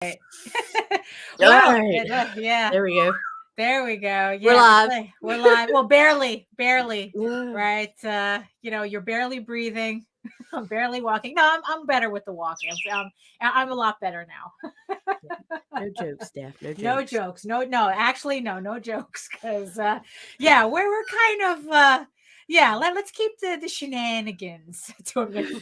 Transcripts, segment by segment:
Well, Right. yeah. There we go. There we go. Yeah, We're live. We're live. Well, barely. Yeah. Right. You're barely breathing. I'm barely walking. No, I'm better with the walking. I'm a lot better now. No jokes, Daph. No jokes. No jokes. No. Actually, no jokes. Because we're kind of let's keep the shenanigans to a minimum.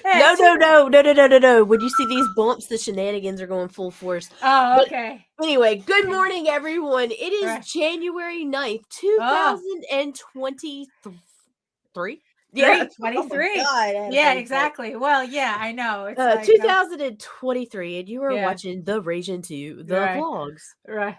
No. When you see these bumps, the shenanigans are going full force. Oh, okay. Anyway, good morning, everyone. It is Right. January 9th, 2023. Yeah, 23. Oh God, yeah, exactly. Well, yeah, I know. It's like 2023, and you are watching the Rage Into the vlogs. Right.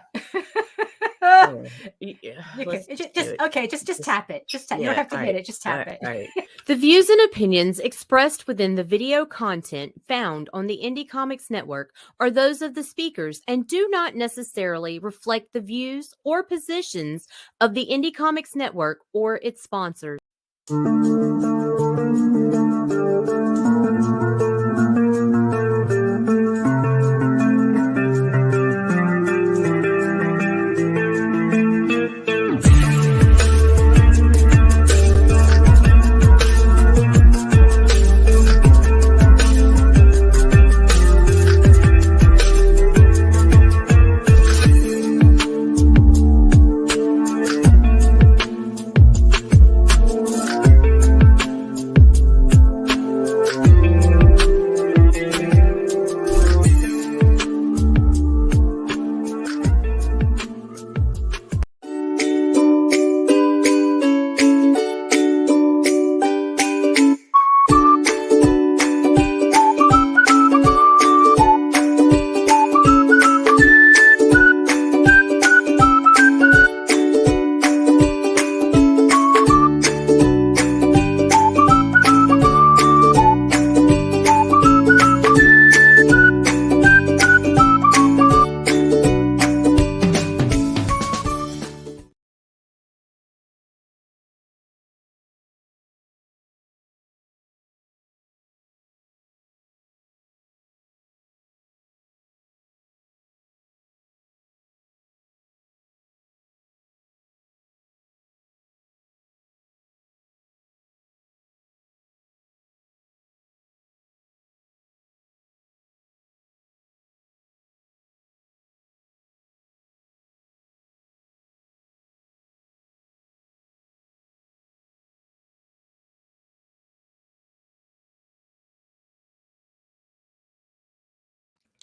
Just tap it. Just tap. You don't have to hit it. Just tap it. Right. The views and opinions expressed within the video content found on the Indie Comics Network are those of the speakers and do not necessarily reflect the views or positions of the Indie Comics Network or its sponsors.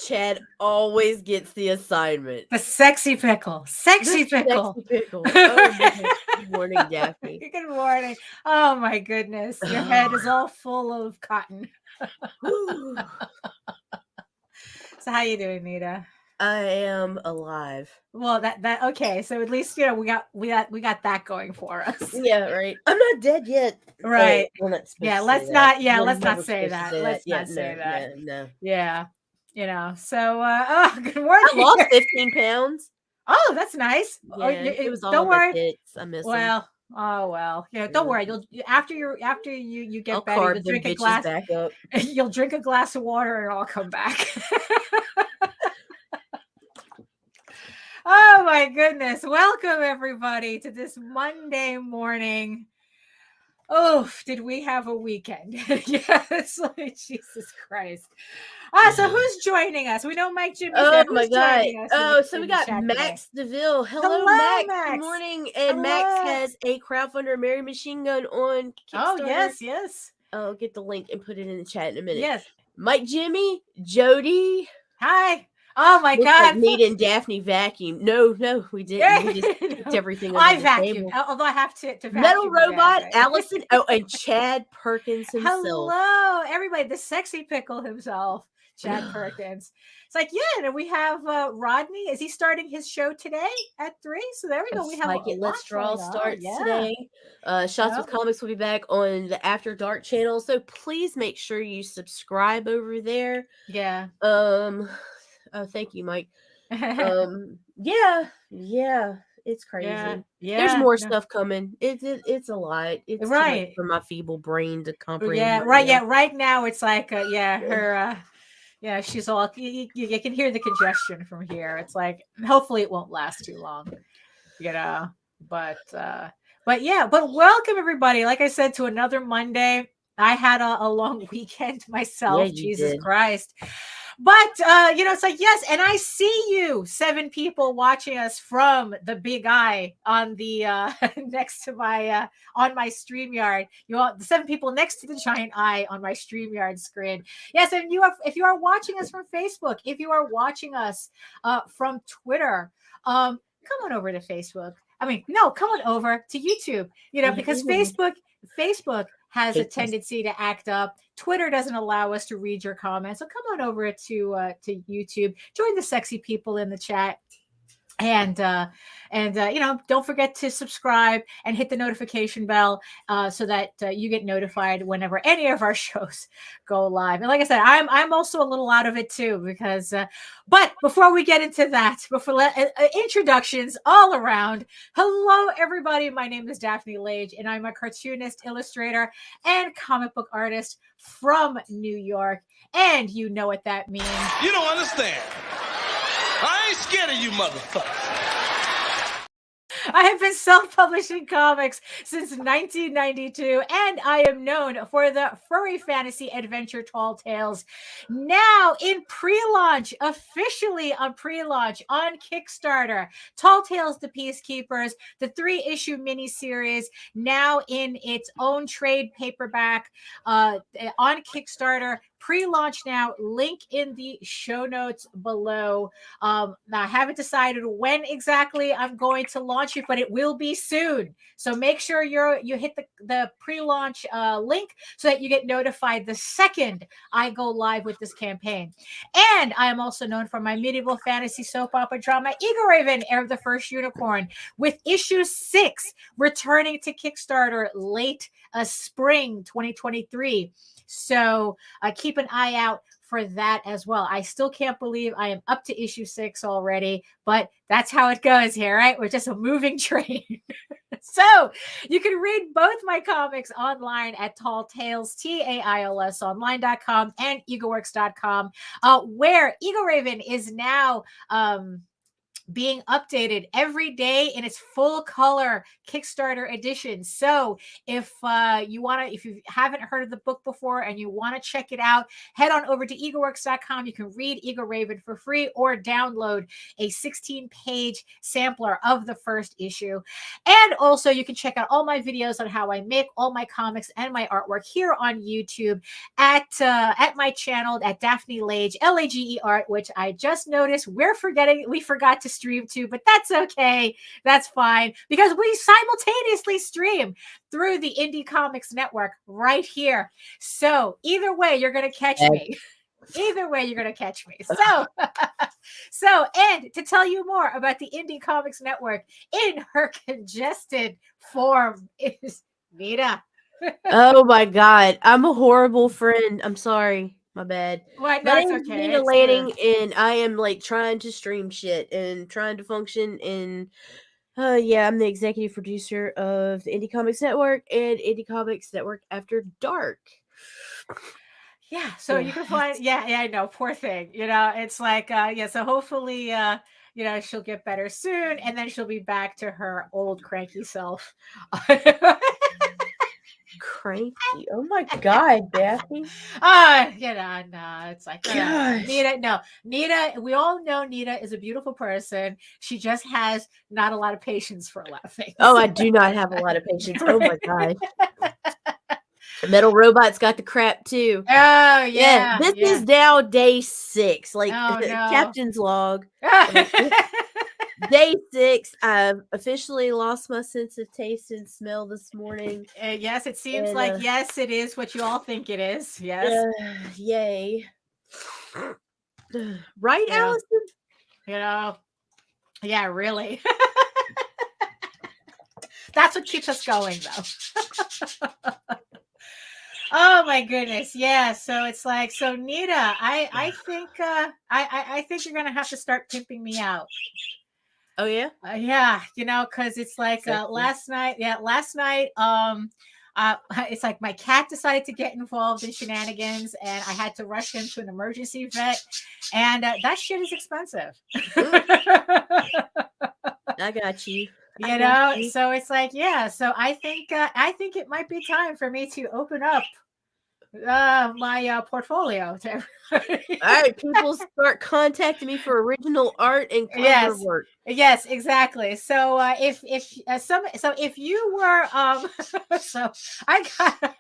Chad always gets the assignment. The sexy pickle. Sexy pickle. Oh, good morning, Daphne. Good morning. Oh, my goodness. Your head is all full of cotton. So how you doing, Nita? I am alive. Well, that okay. So at least we got that going for us. Yeah, right. I'm not dead yet. Right. Let's not say that. Let's not say that. No. Yeah. So good morning. I lost 15 pounds. Oh, that's nice. Yeah, it was all don't worry. Tits. I miss them. Well. Yeah, don't worry. You'll after you get better, you'll drink a glass. Back up. You'll drink a glass of water and I'll come back. Oh my goodness. Welcome everybody to this Monday morning. Oh, did we have a weekend? Yeah, it's like Jesus Christ. So who's joining us? We know Mike Jimmy. Oh my God. Oh, so we got Max DeVille. Hello, Max. Good morning. And Max has a crowdfunder Mary Machine Gun on Kickstarter. Oh, yes. I'll get the link and put it in the chat in a minute. Yes. Mike Jimmy, Jody. Hi. Oh my God! Like Nita and Daphne vacuum. No, we didn't. We just picked everything up. I vacuum. Although I have to vacuum. Metal Robot, Alison. Oh, and Chad Perkins himself. Hello, everybody. The sexy pickle himself, Chad Perkins. It's like, yeah, and we have Rodney. Is he starting his show today at 3? So there we go. We have Fyke-It Let's Draw starts today. Shots with Comics will be back on the After Dark channel. So please make sure you subscribe over there. Yeah. Oh, thank you, Mike. Yeah, it's crazy. Yeah. There's more stuff coming. It's a lot. It's right for my feeble brain to comprehend. Yeah, right. Yeah, right now it's like her Yeah, she's all you can hear the congestion from here. It's like hopefully it won't last too long, you know. But yeah, but welcome everybody. Like I said, to another Monday. I had a long weekend Yeah, myself. you Jesus did. Christ. But it's like, yes, and I see you, 7 people watching us from the big eye on the next to my on my StreamYard. You all the 7 people next to the giant eye on my StreamYard screen. Yes, and if you are watching us from Facebook, if you are watching us from Twitter, come on over to Facebook. I mean, no, come on over to YouTube, because Facebook has a tendency to act up. Twitter doesn't allow us to read your comments. So come on over to YouTube. Join the sexy people in the chat. And don't forget to subscribe and hit the notification bell so that you get notified whenever any of our shows go live. And like I said, I'm also a little out of it too because but before we get into that, introductions all around. Hello everybody, my name is Daphne Lage and I'm a cartoonist, illustrator, and comic book artist from New York. And you know what that means. You don't understand. I ain't scared of you motherfuckers. I have been self-publishing comics since 1992, and I am known for the furry fantasy adventure Tall Tales. Now in pre-launch, officially on pre-launch on Kickstarter, Tall Tales the Peacekeepers, the 3-issue miniseries, now in its own trade paperback on Kickstarter. Pre-launch now, link in the show notes below. Now I haven't decided when exactly I'm going to launch it, but it will be soon. So make sure you hit the pre-launch link so that you get notified the second I go live with this campaign. And I am also known for my medieval fantasy soap opera drama, Eagle Raven, Heir of the First Unicorn, with issue 6 returning to Kickstarter late spring 2023. So keep an eye out for that as well. I still can't believe I am up to issue 6 already, but that's how it goes here, right? We're just a moving train. So you can read both my comics online at Tall Tales, TAILS online.com and eagleworks.com, where Eagle Raven is now being updated every day in its full color Kickstarter edition. So if you haven't heard of the book before and you want to check it out, head on over to eagleworks.com. You can read Eagle Raven for free or download a 16-page sampler of the first issue. And also you can check out all my videos on how I make all my comics and my artwork here on YouTube at my channel at Daphne Lage, Lage Art, which I just noticed we forgot to stream to, but that's okay. That's fine because we simultaneously stream through the Indie Comics Network right here. So either way, you're going to catch me. Either way, you're going to catch me. So, and to tell you more about the Indie Comics Network in her congested form is Nita. Oh my God. I'm a horrible friend. I'm sorry. My bad. Well, My no, name it's is okay. Nita It's Lanning, good. and I am like trying to stream shit and trying to function. And I'm the executive producer of the Indie Comics Network and Indie Comics Network After Dark. Yeah, so you can find, yeah, I know, poor thing. It's like, so hopefully, she'll get better soon, and then she'll be back to her old cranky self. Cranky. Oh my God, Daphne. No, it's like, Gosh. Nita, we all know Nita is a beautiful person. She just has not a lot of patience for a lot of things. Oh, I do not have a lot of patience. Oh my God. Metal Robot's got the crap too. Oh yeah. This is now day 6. Like Oh, no. Captain's log. Day 6. I've officially lost my sense of taste and smell this morning. Yes, it seems like yes, it is what you all think it is. Yes. Yay. Right, Yeah. Alison? Yeah, really. That's what keeps us going, though. Oh my goodness, yeah. So it's like, so Nita, I think I think you're gonna have to start pimping me out. Oh yeah, yeah, because it's like last night. Yeah, last night. it's like my cat decided to get involved in shenanigans, and I had to rush him to an emergency vet, and that shit is expensive. I got you. You know, so it's like, yeah. So I think it might be time for me to open up my portfolio to everybody. All right, people start contacting me for original art and cover work. Yes, exactly. So if you were so I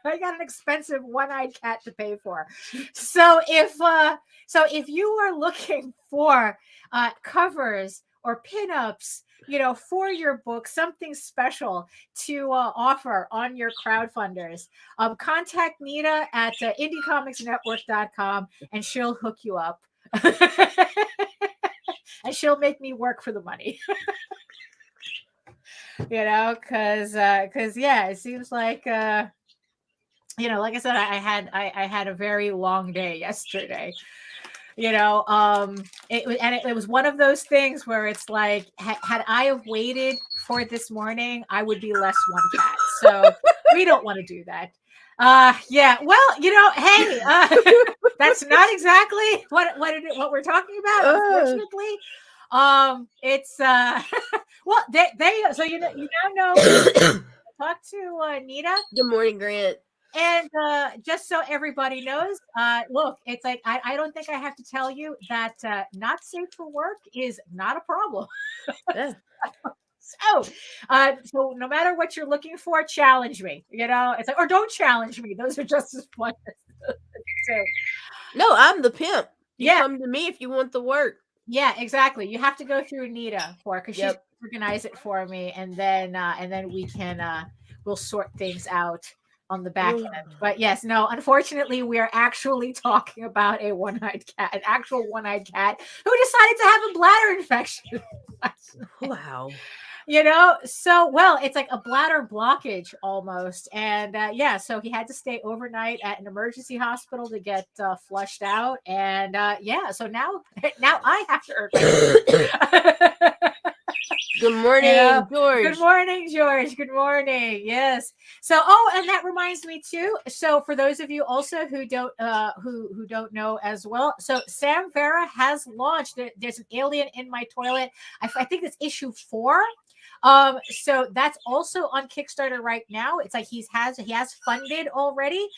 got an expensive one-eyed cat to pay for. So if you are looking for covers or pinups, you know, for your book, something special to offer on your crowdfunders, contact Nita at indiecomicsnetwork.com and she'll hook you up. And she'll make me work for the money. You know, because yeah, it seems like you know, like I said, I had a very long day yesterday. You know, it was one of those things where it's like, had I have waited for this morning, I would be less one cat. So we don't want to do that. Yeah, well, you know, hey, that's not exactly what we're talking about, unfortunately. It's well, they so you now know. Talk to Nita. Good morning, Grant. And just so everybody knows, look, it's like I don't think I have to tell you that not safe for work is not a problem. Yeah. So no matter what you're looking for, challenge me. You know, it's like, or don't challenge me. Those are just as fun. No, I'm the pimp. You Yeah. come to me if you want the work. Yeah, exactly. You have to go through Nita because she's organize it for me, and then we can we'll sort things out on the back end. But yes, no, unfortunately, we are actually talking about a one-eyed cat, an actual one-eyed cat who decided to have a bladder infection. Wow. You know, so, well, it's like a bladder blockage almost. And yeah, so he had to stay overnight at an emergency hospital to get flushed out. And yeah, so now I have to earn. Good morning, George. Good morning, George. Good morning. Yes. So, and that reminds me too. So, for those of you also who don't who don't know as well, so Sam Vera has launched. There's an alien in my toilet. I think it's issue 4. So that's also on Kickstarter right now. It's like he has funded already.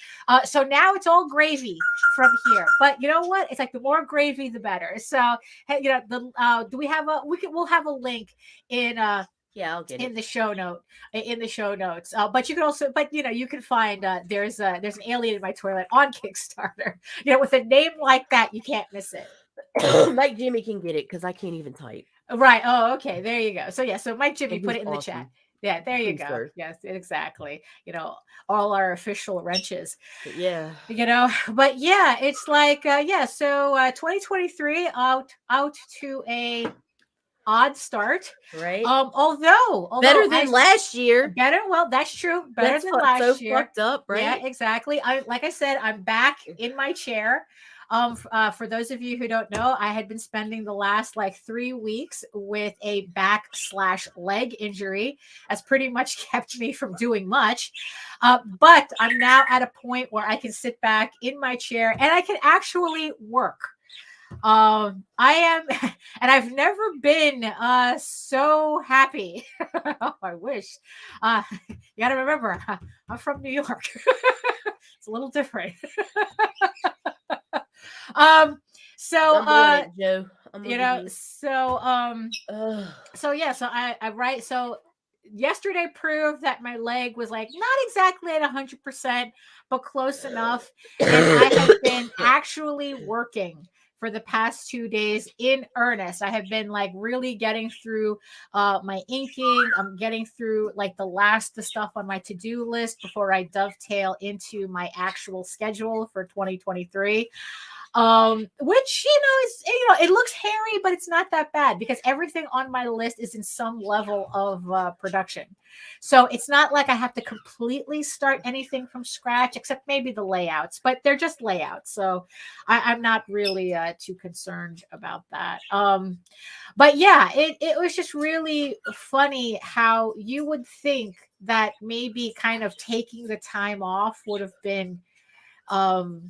So now it's all gravy from here. But you know what? It's like the more gravy, the better. So you know, do we have we'll have a link in yeah, I'll get it in the show notes. But you can also, you know, you can find there's an alien in my toilet on Kickstarter. You know, with a name like that, you can't miss it. Mike Jimmy can get it because I can't even type. Right. Oh, okay. There you go. So yeah. So Mike Jimmy put it in the chat. Yeah. There you go. Sir. Yes. Exactly. You know, all our official wrenches. Yeah. You know. But yeah, it's like yeah. So 2023 out to a odd start. Right. Although better than last year. Better. Well, that's true. Better than last year. Fucked up. Right. Yeah. Exactly. Like I said, I'm back in my chair. For those of you who don't know, I had been spending the last 3 weeks with a back/leg injury. That's pretty much kept me from doing much. But I'm now at a point where I can sit back in my chair and I can actually work. I am, and I've never been so happy. Oh, I wish. You got to remember, I'm from New York. It's a little different. So Joe. you know, so yeah, so I write. So yesterday proved that my leg was not exactly at 100%, but close enough, and I have been actually working for the past 2 days in earnest. I have been really getting through my inking. I'm getting through the stuff on my to-do list before I dovetail into my actual schedule for 2023. Which, is, it looks hairy, but it's not that bad because everything on my list is in some level of production. So it's not like I have to completely start anything from scratch, except maybe the layouts, but they're just layouts. So I'm not really too concerned about that. But yeah, it was just really funny how you would think that maybe kind of taking the time off would have been, oh,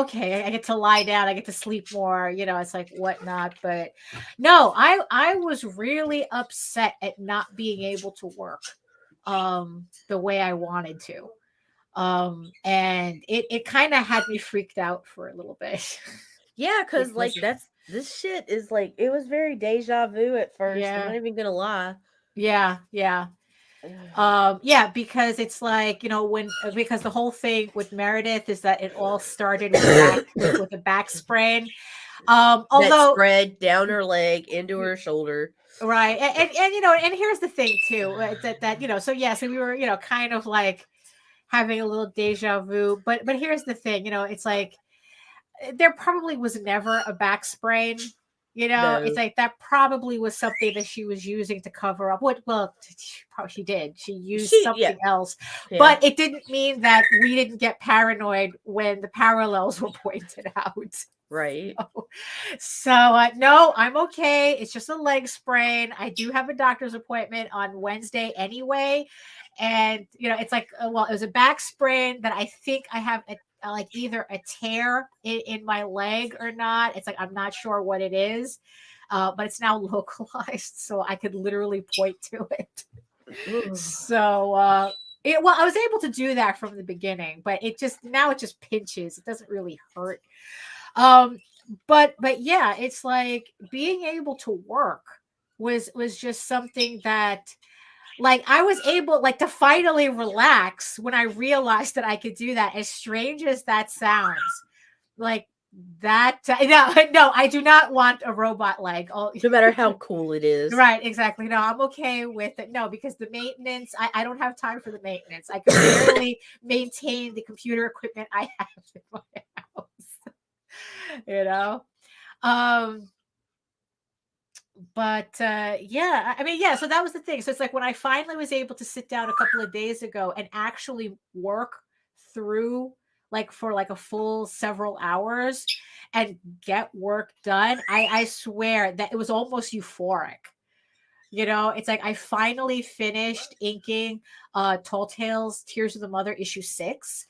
okay, I get to lie down, I get to sleep more, it's like whatnot. But no, I was really upset at not being able to work the way I wanted to. And it kind of had me freaked out for a little bit. Yeah, because like this shit is like, it was very deja vu at first. I'm not even gonna lie. Yeah. Because it's like, because the whole thing with Meredith is that it all started with a back sprain. Although that spread down her leg into her shoulder. Right. And here's the thing too, that so we were, kind of like having a little deja vu, but here's the thing, it's like there probably was never a back sprain. No. It's like that probably was something that she was using to cover up. She did. She used something else, but it didn't mean that we didn't get paranoid when the parallels were pointed out. Right. So no, I'm okay. It's just a leg sprain. I do have a doctor's appointment on Wednesday anyway. And, it's like, it was a back sprain that I think I have like either a tear in my leg or not. It's like, I'm not sure what it is, but it's now localized. So I could literally point to it. Ooh. So, I was able to do that from the beginning, but now it just pinches. It doesn't really hurt. But yeah, it's like being able to work was just something that, like, I was able like to finally relax when I realized that I could do that. As strange as that sounds, like that. No, I do not want a robot leg. No matter how cool it is. Right, exactly. No, I'm okay with it. No, because the maintenance, I don't have time for the maintenance. I could barely maintain the computer equipment I have in my house. So that was the thing. So it's like when I finally was able to sit down a couple of days ago and actually work through for a full several hours and get work done, I swear that it was almost euphoric. It's like I finally finished inking Tall Tales Tears of the Mother issue 6,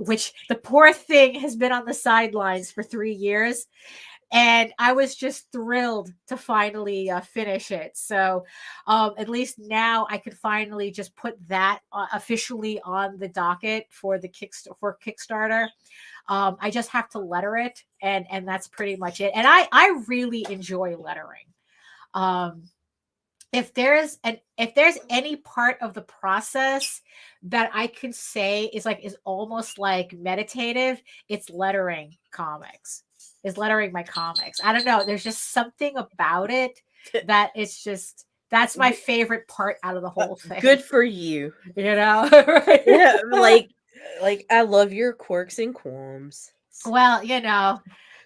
which the poor thing has been on the sidelines for 3 years. And I was just thrilled to finally finish it. So at least now I could finally just put that officially on the docket for the Kickstarter. I just have to letter it, and that's pretty much it. And I really enjoy lettering. If there's any part of the process that I could say is almost like meditative, it's lettering comics. Is lettering my comics. I don't know. There's just something about it that it's just, that's my favorite part out of the whole thing. Good for you. Right? Yeah, like I love your quirks and qualms. Well,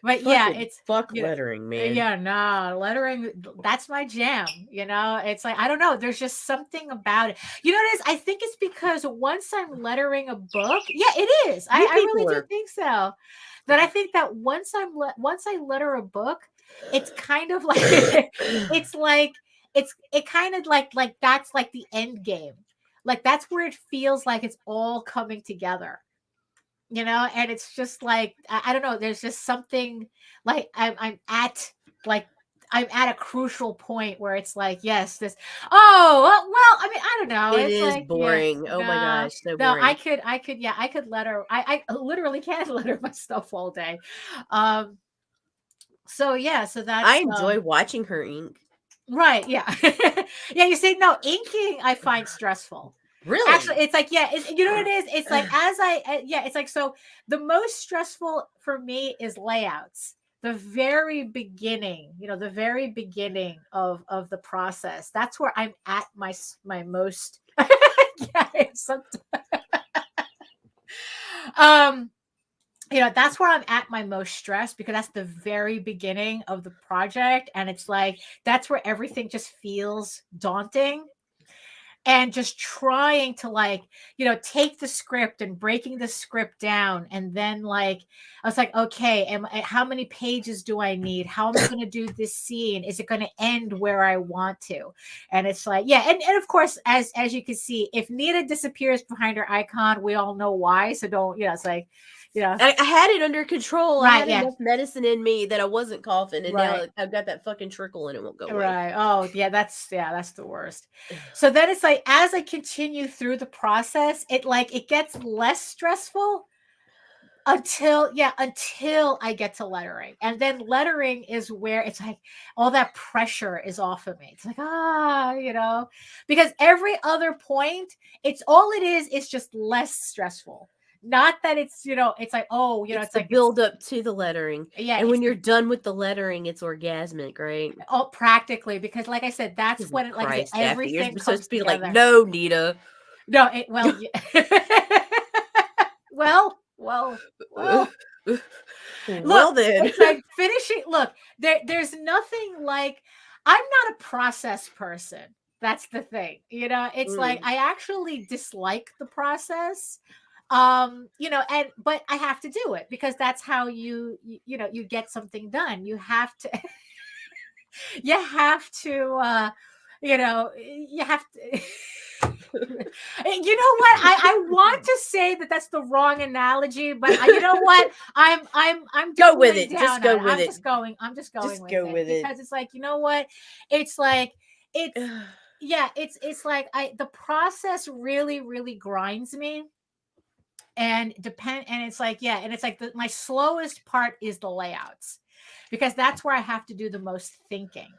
but it's lettering, man. Yeah, no, lettering, that's my jam. It's like, I don't know. There's just something about it. You know what it is? I think it's because once I'm lettering a book, it is. I really do think so. That I think that once I letter a book, it's kind of like it's kind of like that's like the end game. Like that's where it feels like it's all coming together. And it's just like I don't know. There's just something like I'm at a crucial point where it's like, yes, this. Oh well, I mean, I don't know. It's like, boring. Yeah, my gosh, so boring. I could letter. I literally can letter my stuff all day. So that's. I enjoy watching her ink. Right. Yeah. Yeah. You see, no, inking I find stressful. Really? Actually, it's like, you know what it is? It's like it's like, so the most stressful for me is layouts. The very beginning, the very beginning of the process. That's where I'm at my most. That's where I'm at my most stress, because that's the very beginning of the project, and it's like that's where everything just feels daunting. and just trying to like, take the script and breaking the script down. And then like, I was like, okay, how many pages do I need? How am I going to do this scene? Is it going to end where I want to? And it's like, yeah. And of course, as you can see, if Nita disappears behind her icon, we all know why. So don't, it's like, I had it under control. Right, I had yeah. enough medicine in me that I wasn't coughing, and now Right. I've got that fucking trickle and it won't go away. Right. Oh, yeah, that's the worst. So then it's like, as I continue through the process, it gets less stressful until I get to lettering. And then lettering is where it's like all that pressure is off of me. It's like, because every other point, it's just less stressful. Not that it's, it's like, it's the build up to the lettering. Yeah. And when you're done with the lettering, it's orgasmic, right? Oh, practically, because like I said, that's Jesus when Christ, everything Daphne, you're supposed to be together. like, no, Nita. No, well. Well, then. It's like finishing. Look, there's nothing like, I'm not a process person. That's the thing. It's like, I actually dislike the process. But I have to do it because that's how you get something done. You have to, you have to, you have to. You know what? I want to say that that's the wrong analogy, but you know what? I'm go with it. Just go with it. I'm just going with it because it's like, you know what? It's like it's like the process really, really grinds me. And it's like, my slowest part is the layouts, because that's where I have to do the most thinking.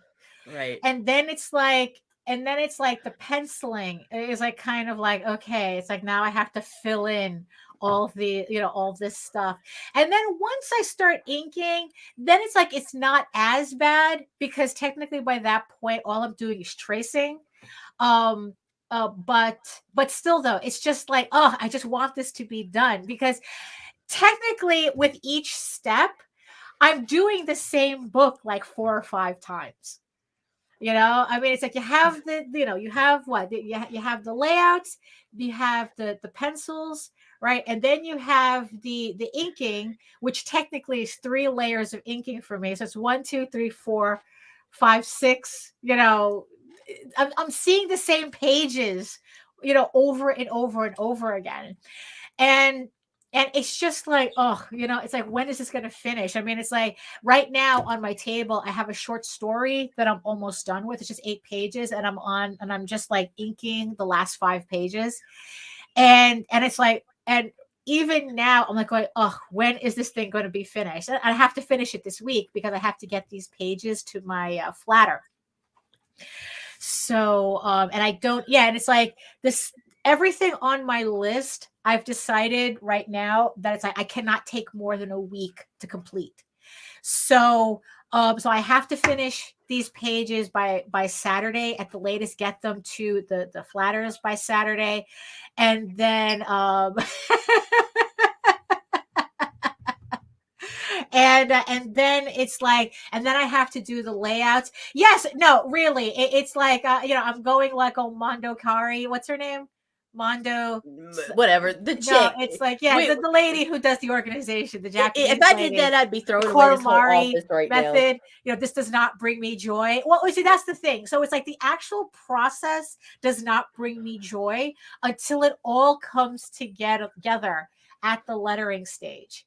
Right. And then it's like the penciling is like kind of like, okay, it's like now I have to fill in all the, all this stuff. And then once I start inking, then it's like, it's not as bad, because technically by that point, all I'm doing is tracing. But still though, it's just like, I just want this to be done, because technically with each step, I'm doing the same book like 4 or 5 times. I mean, it's like you have you have what? You have the layouts, you have the pencils, right? And then you have the inking, which technically is 3 layers of inking for me. So it's 1, 2, 3, 4, 5, 6, I'm seeing the same pages, over and over and over again. And it's just like, it's like, when is this going to finish? I mean, it's like right now on my table, I have a short story that I'm almost done with. It's just 8 pages, and I'm just like inking the last 5 pages. And it's like, and even now I'm like going, when is this thing going to be finished? And I have to finish it this week because I have to get these pages to my flatter. So, and I don't, and it's like this, everything on my list, I've decided right now that it's like, I cannot take more than a week to complete. So, so I have to finish these pages by Saturday at the latest, get them to the flatters by Saturday. And then, and then it's like, and then I have to do the layouts. Yes, no, really, it's like, I'm going like on Mondo Kari. What's her name? Mondo, whatever, the chick. No, it's like, the lady who does the organization, the Japanese. If I did that, I'd be throwing away this whole office right method. Now. This does not bring me joy. Well, see, that's the thing. So it's like the actual process does not bring me joy until it all comes together at the lettering stage.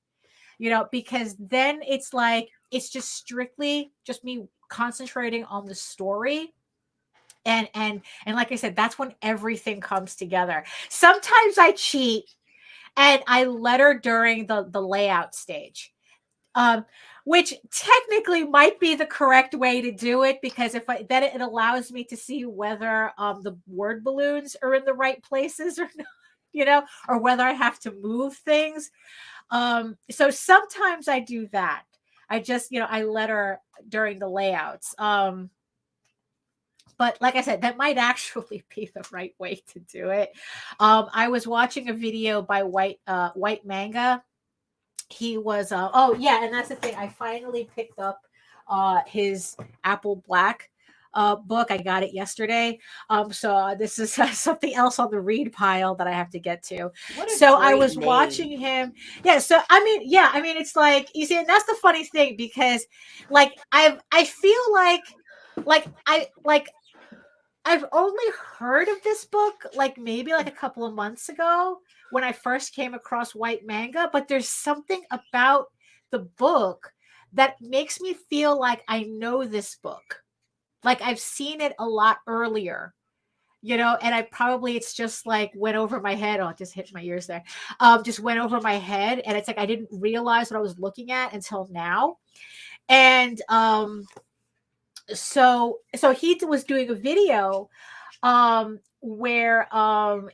Because then it's like, it's just strictly just me concentrating on the story. And like I said, that's when everything comes together. Sometimes I cheat and I letter during the layout stage, which technically might be the correct way to do it, because then it allows me to see whether the word balloons are in the right places or not, or whether I have to move things. So sometimes I do that. I just, I letter during the layouts. But like I said, that might actually be the right way to do it. I was watching a video by White Manga. He was, and that's the thing. I finally picked up his Apple Black book. I got it yesterday. So this is something else on the read pile that I have to get to. So I was watching him. Yeah. So I mean, it's like, you see, and that's the funny thing, because like I feel like I've only heard of this book like maybe like a couple of months ago when I first came across white manga, but there's something about the book that makes me feel like I know this book. Like I've seen it a lot earlier, and it's just like went over my head. Oh, it just hit my ears there. Just went over my head, and it's like I didn't realize what I was looking at until now. And so he was doing a video where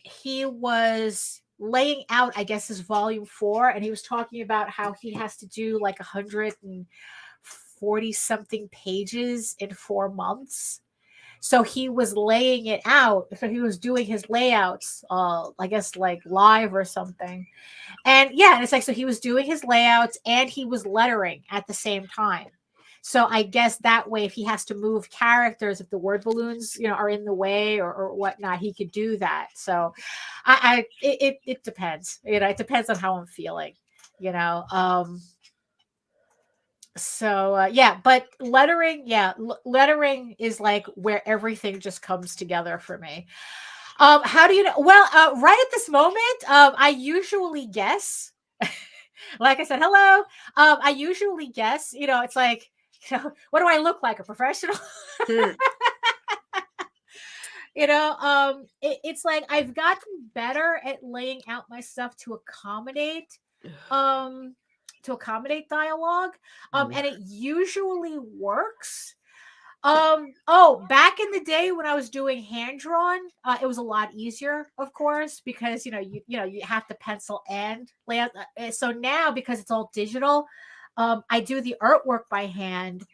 he was laying out, I guess, his volume 4, and he was talking about how he has to do like 140 something pages in 4 months. So he was laying it out. So he was doing his layouts, I guess like live or something. And yeah, and it's like, so he was doing his layouts and he was lettering at the same time. So I guess that way, if he has to move characters, if the word balloons, are in the way or whatnot, he could do that. So it depends, it depends on how I'm feeling, So yeah, but lettering is like where everything just comes together for me. How do you know? Well, right at this moment, I usually guess, like I said, hello. I usually guess, it's like, what do I look like? A professional? It's like I've gotten better at laying out my stuff to accommodate dialogue. And it usually works. Back in the day when I was doing hand drawn, it was a lot easier, of course, because you have to pencil and lay out. So now, because it's all digital, I do the artwork by hand,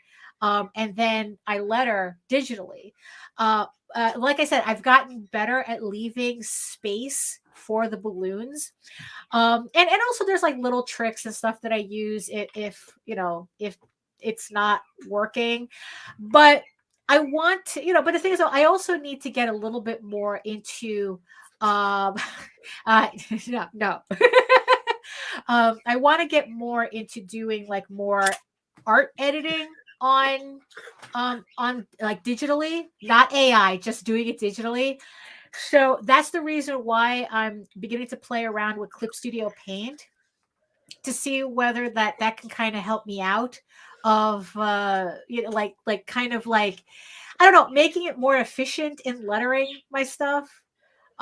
and then I letter digitally. Like I said, I've gotten better at leaving space for the balloons. And also there's like little tricks and stuff that I use if it's not working. But I want to, but the thing is, though, I also need to get a little bit more into no. I want to get more into doing like more art editing on like digitally, not AI, just doing it digitally. So that's the reason why I'm beginning to play around with Clip Studio Paint to see whether that can kind of help me out of like kind of like, I don't know, making it more efficient in lettering my stuff.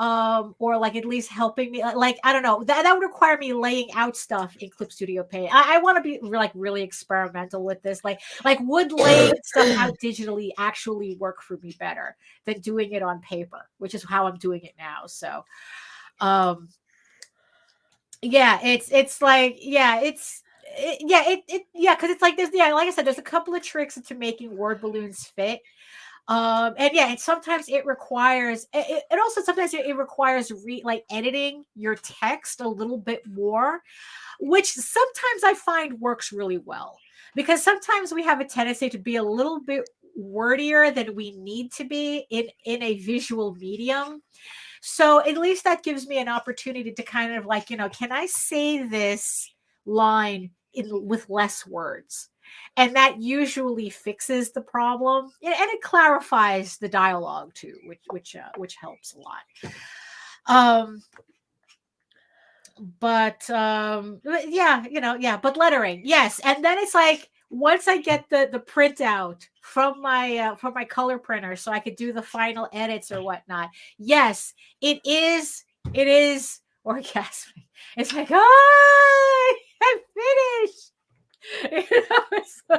Or like at least helping me, like I don't know, that would require me laying out stuff in Clip Studio Paint. I want to be like really experimental with this, like would laying stuff out digitally actually work for me better than doing it on paper, which is how I'm doing it now. So it's like because it's like there's like I said, there's a couple of tricks into making word balloons fit. And sometimes it requires and also sometimes it requires like editing your text a little bit more, which sometimes I find works really well, because sometimes we have a tendency to be a little bit wordier than we need to be in a visual medium. So at least that gives me an opportunity to kind of like, can I say this line with less words? And that usually fixes the problem, and it clarifies the dialogue too, which helps a lot. But lettering, yes. And then it's like once I get the printout from my color printer, so I could do the final edits or whatnot. Yes, it is orgasmic. It's like, I'm finished.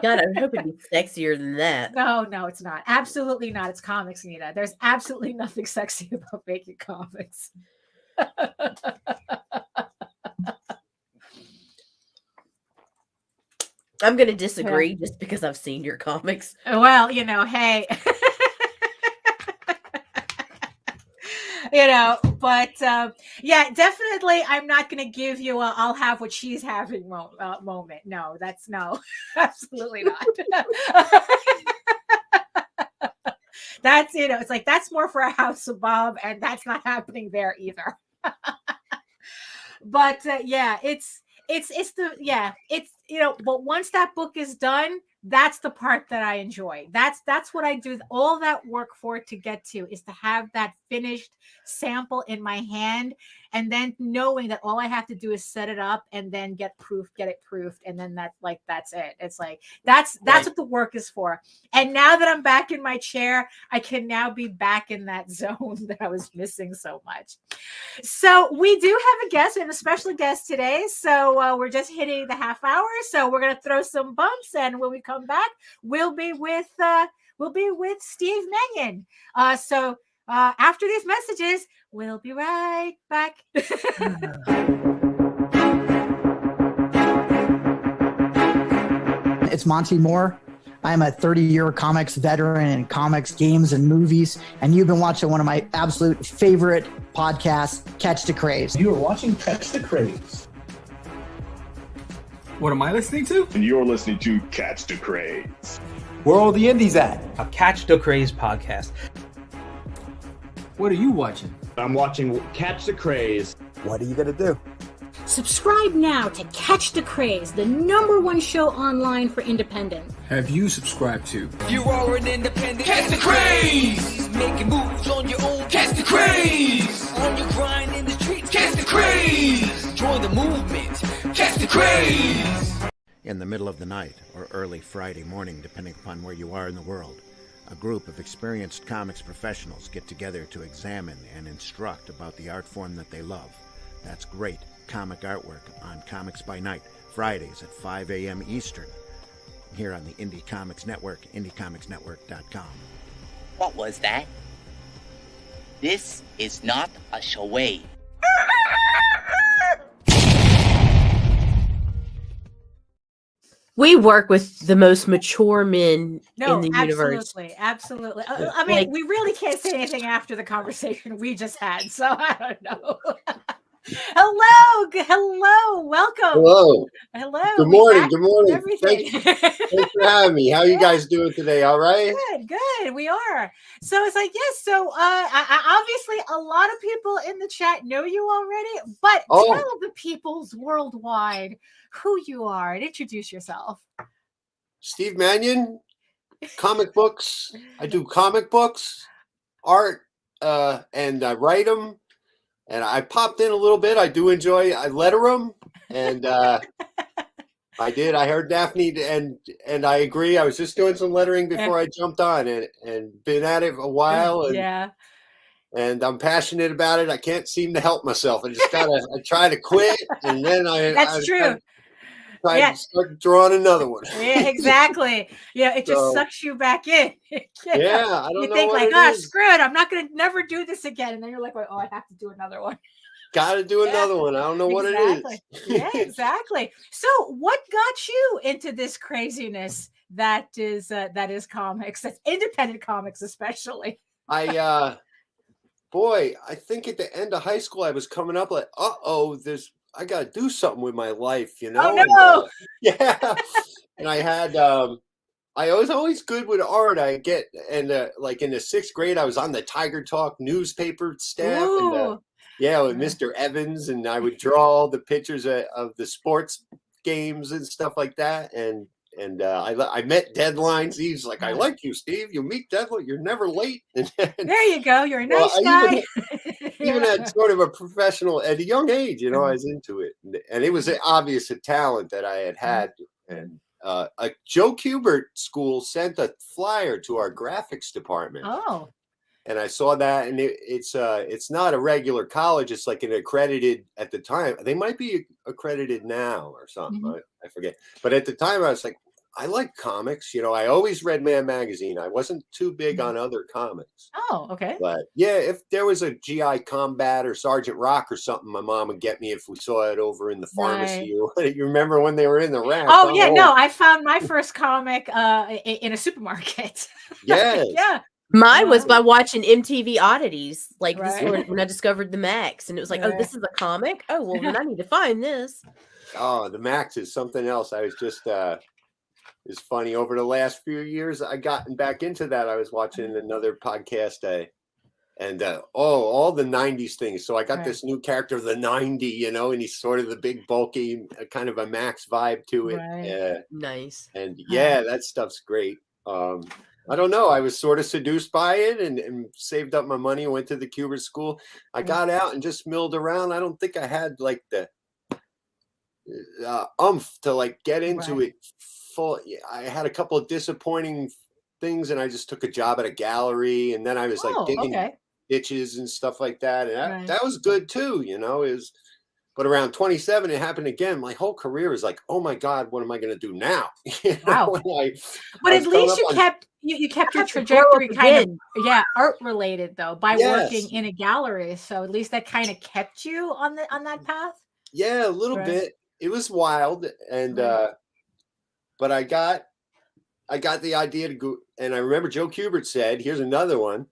God, I hope it'd be sexier than that. No, it's not. Absolutely not. It's comics, Nita. There's absolutely nothing sexy about making comics. I'm going to disagree just because I've seen your comics. Well, hey. But definitely I'm not going to give you a I'll have what she's having moment. No, absolutely not. That's, it's like, that's more for a house above, and that's not happening there either. But but once that book is done, that's the part that I enjoy. That's what I do all that work for to get to, is to have that finished sample in my hand, and then knowing that all I have to do is set it up and then get it proofed, and then that's it. It's like that's what the work is for. And now that I'm back in my chair, I can now be back in that zone that I was missing so much. So we do have a guest. We have a special guest today. So we're just hitting the half hour. So we're gonna throw some bumps, and when we come back, we'll be with Steve Mannion. So after these messages, we'll be right back. It's Monty Moore. I'm a 30-year comics veteran in comics, games, and movies, and you've been watching one of my absolute favorite podcasts, Catch the Craze. You are watching Catch the Craze. What am I listening to? And you're listening to Catch the Craze. Where are all the indies at? A Catch the Craze podcast. What are you watching? I'm watching Catch the Craze. What are you going to do? Subscribe now to Catch the Craze, the #1 show online for independent. Have you subscribed to? You are an independent. Catch the craze. Making moves on your own. Catch the craze. On your grind in the streets. Catch the craze. Join the movement. Catch the craze. In the middle of the night or early Friday morning, depending upon where you are in the world, a group of experienced comics professionals get together to examine and instruct about the art form that they love. That's great comic artwork on Comics by Night, Fridays at 5 a.m. Eastern, here on the Indie Comics Network, indiecomicsnetwork.com. What was that? This is not a charade. We work with the most mature men in the universe. Absolutely. I mean, we really can't say anything after the conversation we just had, so I don't know. Hello, welcome. Hello. Good morning. Thanks for having me. How are you guys doing today? All right? Good. We are. So it's like, yes. So obviously a lot of people in the chat know you already, but tell the peoples worldwide who you are and introduce yourself. Steve Mannion, comic books. I do comic books, art, and I write them. And I popped in a little bit. I letter them. And I heard Daphne, and I agree. I was just doing some lettering before I jumped on and been at it a while. And I'm passionate about it. I can't seem to help myself. I try to quit. And then That's true. I start drawing another one. Yeah, exactly. Yeah, it just sucks you back in. I don't know. You think like, screw it, I'm not going to never do this again, and then you're like, oh, I have to do another one. Got to do another one. I don't know what it is. Yeah, exactly. So, what got you into this craziness that is comics? That's independent comics, especially. I think at the end of high school, I was coming up like, I got to do something with my life, you know? Oh, no. And I had, I was always good with art. Like in the 6th grade, I was on the Tiger Talk newspaper staff. With Mr. Evans. And I would draw all the pictures of the sports games and stuff like that. And I met deadlines. He's like, I like you, Steve. You meet deadline. You're never late. There you go. You're a nice guy. Even at sort of a professional at a young age, I was into it, and it was obvious a talent that I had. And a Joe Kubert school sent a flyer to our graphics department. Oh. And I saw that, and it's not a regular college. It's like an accredited at the time. They might be accredited now or something. Mm-hmm. I forget. But at the time, I was like, I like comics. I always read Man Magazine. I wasn't too big on other comics. Oh, okay. But yeah, if there was a GI Combat or Sergeant Rock or something, my mom would get me if we saw it over in the pharmacy. Right. You remember when they were in the rack? Oh, yeah. No, I found my first comic in a supermarket. Yes. Yeah. Mine was by watching MTV Oddities, this when I discovered the Max, and it was like, oh, this is a comic? Oh, well, then I need to find this. Oh, the Max is something else. I was just, is funny. Over the last few years, I gotten back into that. I was watching another podcast and all the 90s things. So I got this new character, the 90, you know, and he's sort of the big, bulky, kind of a Max vibe to it. Nice. And yeah, that stuff's great. I don't know. I was sort of seduced by it and saved up my money and went to the Kubert school. I got out and just milled around. I don't think I had like the umph to like get into it full. I had a couple of disappointing things and I just took a job at a gallery and then I was like digging ditches and stuff like that. And that was good too, you know, but around 27, it happened again. My whole career is like, oh my God, what am I going to do now? Wow. But at least you kept your trajectory kind of, art related though, by working in a gallery. So at least that kind of kept you on that path. Yeah, a little bit. It was wild. And, but I got the idea to go. And I remember Joe Kubert said, here's another one.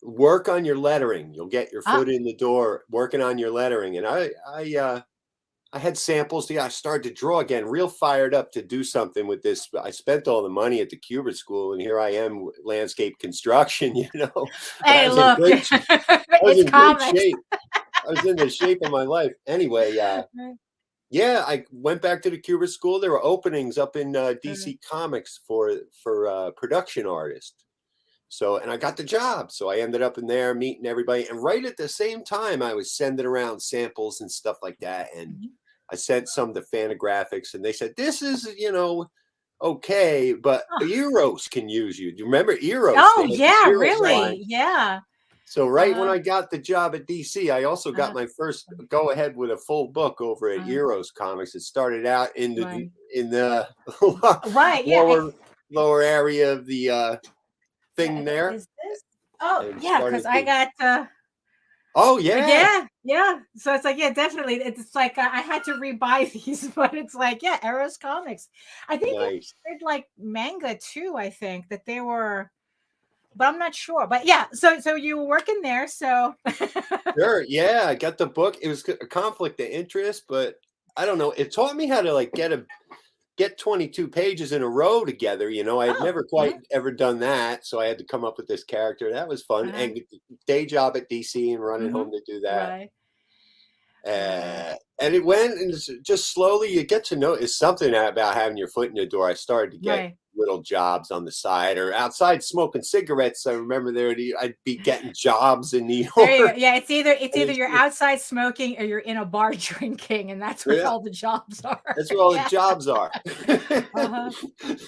Work on your lettering. You'll get your foot in the door working on your lettering. And I had samples. I started to draw again, real fired up to do something with this. I spent all the money at the Kubert school, and here I am, landscape construction. You know, hey, look, it's comics. Shape. I was in the shape of my life. Anyway, I went back to the Kubert school. There were openings up in DC Comics for production artists. So, and I got the job. So I ended up in there meeting everybody. And right at the same time, I was sending around samples and stuff like that. And I sent some to Fantagraphics and they said, this is, you know, okay, but Eros can use you. Do you remember Eros? Oh, yeah, really? Line. Yeah. So when I got the job at DC, I also got my first go ahead with a full book over at Eros Comics. It started out in the lower area of the thing there. Is this? Oh, yeah, because I got yeah. So it's like, definitely. It's like I had to rebuy these, but it's like, Eros Comics. I think they did like manga too. I think that they were, but I'm not sure. But so you were working there, so sure. Yeah, I got the book. It was a conflict of interest, but I don't know. It taught me how to like get 22 pages in a row together. You know, I had never quite ever done that. So I had to come up with this character. That was fun. And day job at DC and running home to do that. And it went and just slowly you get to know it's something about having your foot in the door. I started to get little jobs on the side or outside smoking cigarettes. I remember I'd be getting jobs in New York. It's either you're outside smoking or you're in a bar drinking, and that's where all the jobs are. That's where all the jobs are.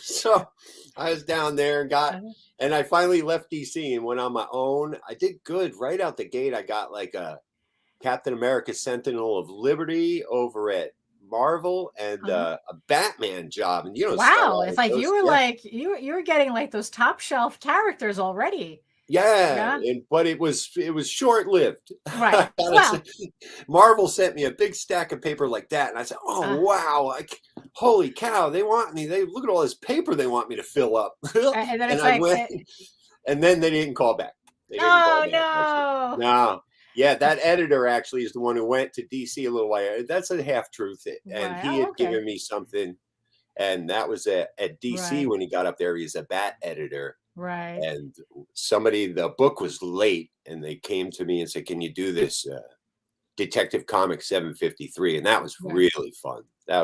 So I was down there and and I finally left DC and went on my own. I did good right out the gate. I got like a Captain America Sentinel of Liberty over at Marvel and a Batman job. And you know, it's like you were like you were getting like those top shelf characters already. But it was short lived. Right. Marvel sent me a big stack of paper like that, and I said, "Oh wow! Holy cow! They want me. They look at all this paper they want me to fill up." And then I went, and then they didn't call back. No. Yeah, that editor actually is the one who went to DC a little while. That's a half truth, and he had given me something, and that was at DC when he got up there. He's a Bat editor. Right. And the book was late and they came to me and said, can you do this Detective Comics 753? And that was really fun. That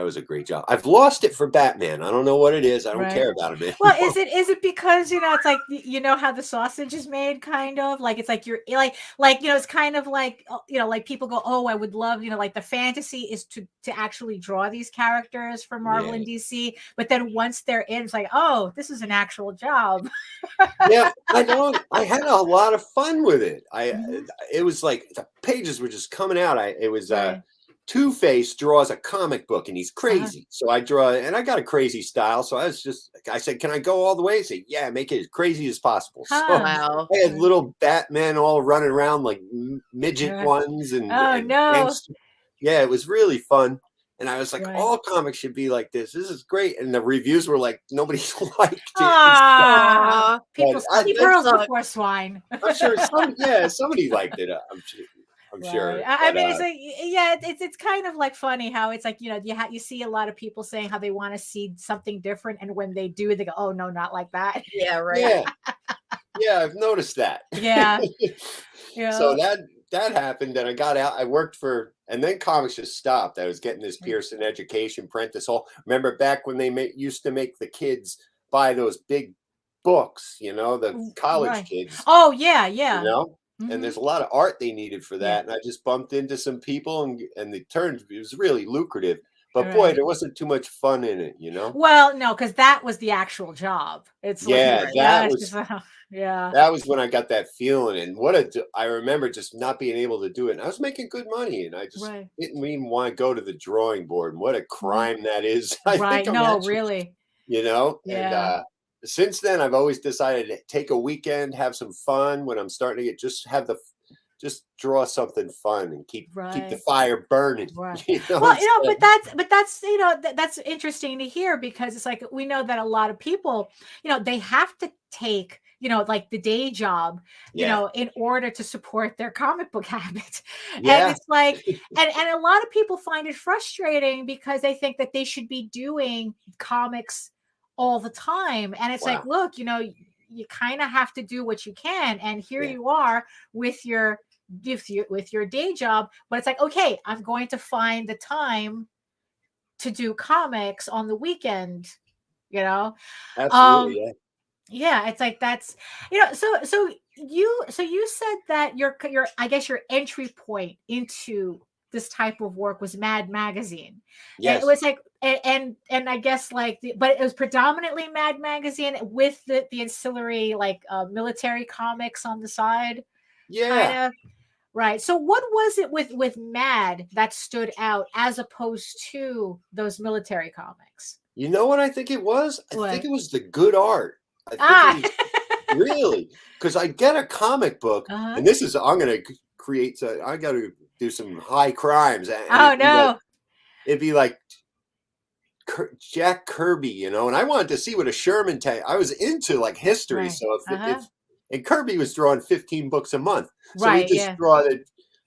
was a great job. I've lost it for Batman. I don't know what it is. I don't care about him anymore. Well, is it because, you know, it's like, you know how the sausage is made, kind of like, it's like you're like, you know, it's kind of like, you know, like people go, oh, I would love, you know, like the fantasy is to actually draw these characters for Marvel and DC. But then once they're in, it's like, oh, this is an actual job. Yeah, I know. I had a lot of fun with it. It was like the pages were just coming out. It was Two-Face draws a comic book and he's crazy. So I draw, and I got a crazy style. So I said, can I go all the way? He said, yeah, make it as crazy as possible. So I had little Batmen all running around like midget ones. And it was really fun. And I was like, all comics should be like this. This is great. And the reviews were like, nobody liked it. People pearls before swine. I'm sure somebody liked it. I'm sure. I'm sure. I mean, it's like, yeah, it's kind of like funny how it's like, you see a lot of people saying how they want to see something different, and when they do, they go, "Oh no, not like that." Yeah, right. Yeah, I've noticed that. Yeah. So that happened, and I got out. I worked for, and then comics just stopped. I was getting this Pearson education print. Remember back when they used to make the kids buy those big books, the college kids. Oh yeah, yeah. And there's a lot of art they needed for that. And I just bumped into some people, and it was really lucrative. But boy, there wasn't too much fun in it, Well, no, because that was the actual job. It's that was yeah. That was when I got that feeling, and I remember just not being able to do it. And I was making good money, and I just didn't even want to go to the drawing board. And what a crime that is! Really. And since then, I've always decided to take a weekend, have some fun. When I'm starting to just draw something fun and keep the fire burning. Right. Well, but that's interesting to hear, because it's like, we know that a lot of people, they have to take, like the day job, in order to support their comic book habit. Yeah. And it's like, and a lot of people find it frustrating because they think that they should be doing comics all the time. And it's like, look, you kind of have to do what you can. And here you are with your day job, but it's like, okay, I'm going to find the time to do comics on the weekend, Absolutely. Yeah, it's like that's so you said that your I guess your entry point into this type of work was Mad Magazine. Yes. And it was like, and I guess like, but it was predominantly Mad Magazine with the ancillary like military comics on the side. Yeah. Kind of. Right. So what was it with Mad that stood out as opposed to those military comics? You know what I think it was? I think it was the good art. I think it was, really, because I get a comic book, and this is, I'm going to create, I got to do some high crimes. And it'd be like Jack Kirby, and I wanted to see what a Sherman tank. I was into like history, so if and Kirby was drawing 15 books a month, so he just draw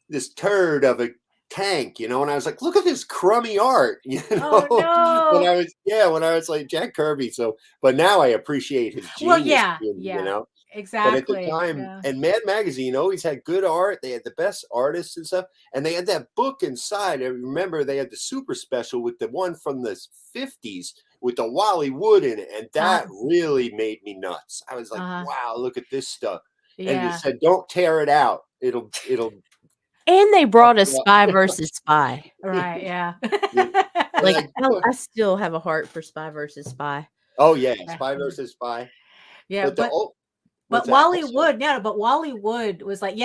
this turd of a tank, and I was like, look at this crummy art, Oh, no. when I was like Jack Kirby. So, but now I appreciate his genius. Exactly. But at the time, and Mad Magazine always had good art. They had the best artists and stuff. And they had that book inside. I remember they had the super special with the one from the 50s with the Wally Wood in it. And that really made me nuts. I was like, wow, look at this stuff. And it said, don't tear it out. It'll. And they brought us Spy versus Spy. Right, yeah. Like, I still have a heart for Spy versus Spy. Oh, yeah. Spy versus Spy. Yeah, but Wally Wood, but Wally Wood was like,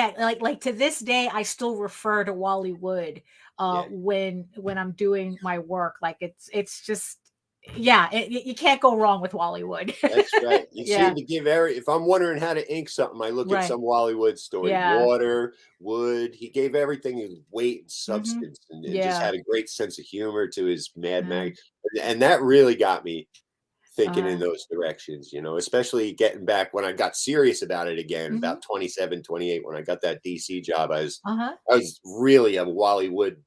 like to this day, I still refer to Wally Wood when I'm doing my work. Like it's just, you can't go wrong with Wally Wood. That's right. You seem to give if I'm wondering how to ink something, I look at some Wally Wood story. Water, wood. He gave everything his weight and substance, and just had a great sense of humor to his Mad Mag, and that really got me thinking in those directions, especially getting back when I got serious about it again, about 27, 28, when I got that DC job. I was really a Wally Wood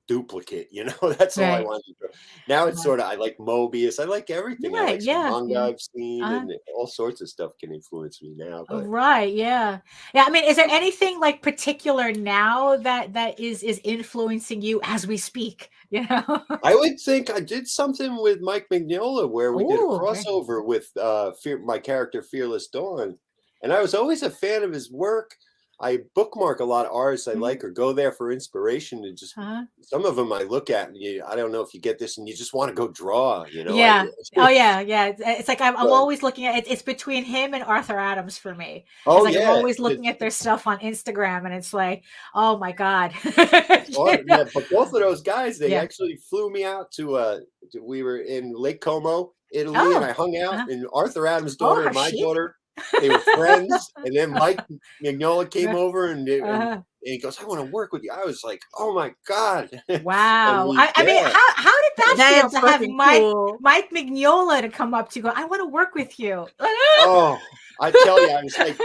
duplicate, that's all I wanted to do. Now it's sort of, I like Mobius, I like everything. I like some manga I've seen, and all sorts of stuff can influence me now. But. Right, yeah. I mean, is there anything like particular now that is influencing you as we speak? I would think I did something with Mike Mignola where we did a crossover with my character Fearless Dawn, and I was always a fan of his work. I bookmark a lot of artists I like or go there for inspiration, and just some of them I look at and I don't know if you get this and you just want to go draw, Yeah. It's like I'm always looking at it. It's between him and Arthur Adams for me. I'm always looking at their stuff on Instagram, and it's like, oh my God. But both of those guys, they actually flew me out to we were in Lake Como, Italy, and I hung out, and Arthur Adams' daughter and my daughter. They were friends, and then Mike Mignola came over and he goes, "I want to work with you." I was like, "Oh my God!" Wow. I mean, how did that feel to have Mike Mignola to come up to you, go, "I want to work with you"? Oh, I tell you, I was like,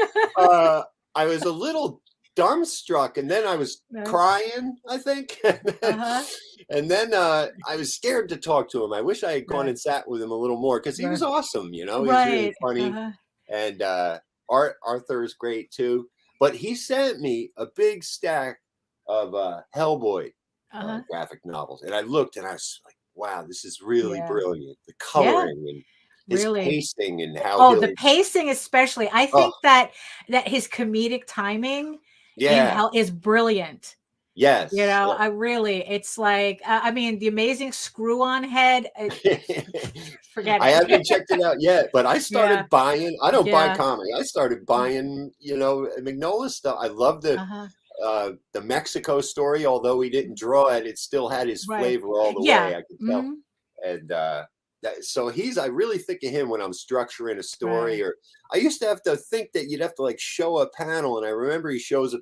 I was a little dumbstruck, and then I was crying, I think. And then I was scared to talk to him. I wish I had gone and sat with him a little more, because he was awesome, you know. He was really funny. And Arthur is great too. But he sent me a big stack of Hellboy graphic novels, and I looked and I was like, wow, this is really brilliant. The coloring and his pacing and how the pacing especially. I think that his comedic timing is brilliant. Yes. You know, it's like, I mean, the Amazing Screw-On Head. Forget it. I haven't checked it out yet, but I started buying. I don't buy comics. I started buying, you know, Mignola stuff. I love the Mexico story. Although he didn't draw it, it still had his flavor all the way. I could tell. And so I really think of him when I'm structuring a story. Or I used to have to think that you'd have to like show a panel, and I remember he shows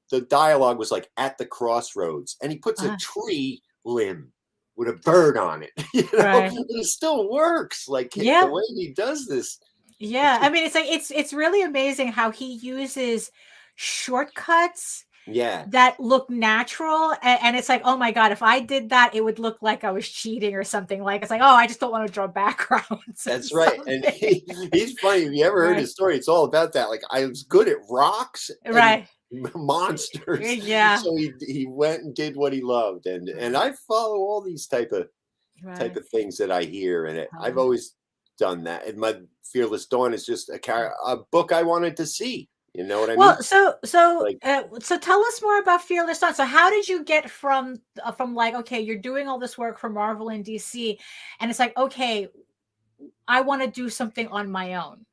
the dialogue was like at the crossroads, and he puts a tree limb with a bird on it. You know, it still works. Like the way he does this. Yeah, I mean, it's like it's really amazing how he uses shortcuts. That look natural, and it's like, oh my god, if I did that, it would look like I was cheating or something. Like, it's like, oh, I just don't want to draw backgrounds. That's right. And he's funny. Have you ever heard his story? It's all about that. Like, I was good at rocks, monsters. So he went and did what he loved, and I follow all these type of things that I hear, and I've always done that. And my Fearless Dawn is just a book I wanted to see. You know what I mean? Well, so tell us more about Fearless Dawn. So how did you get from like, okay, you're doing all this work for Marvel and DC, and it's like, okay, I want to do something on my own.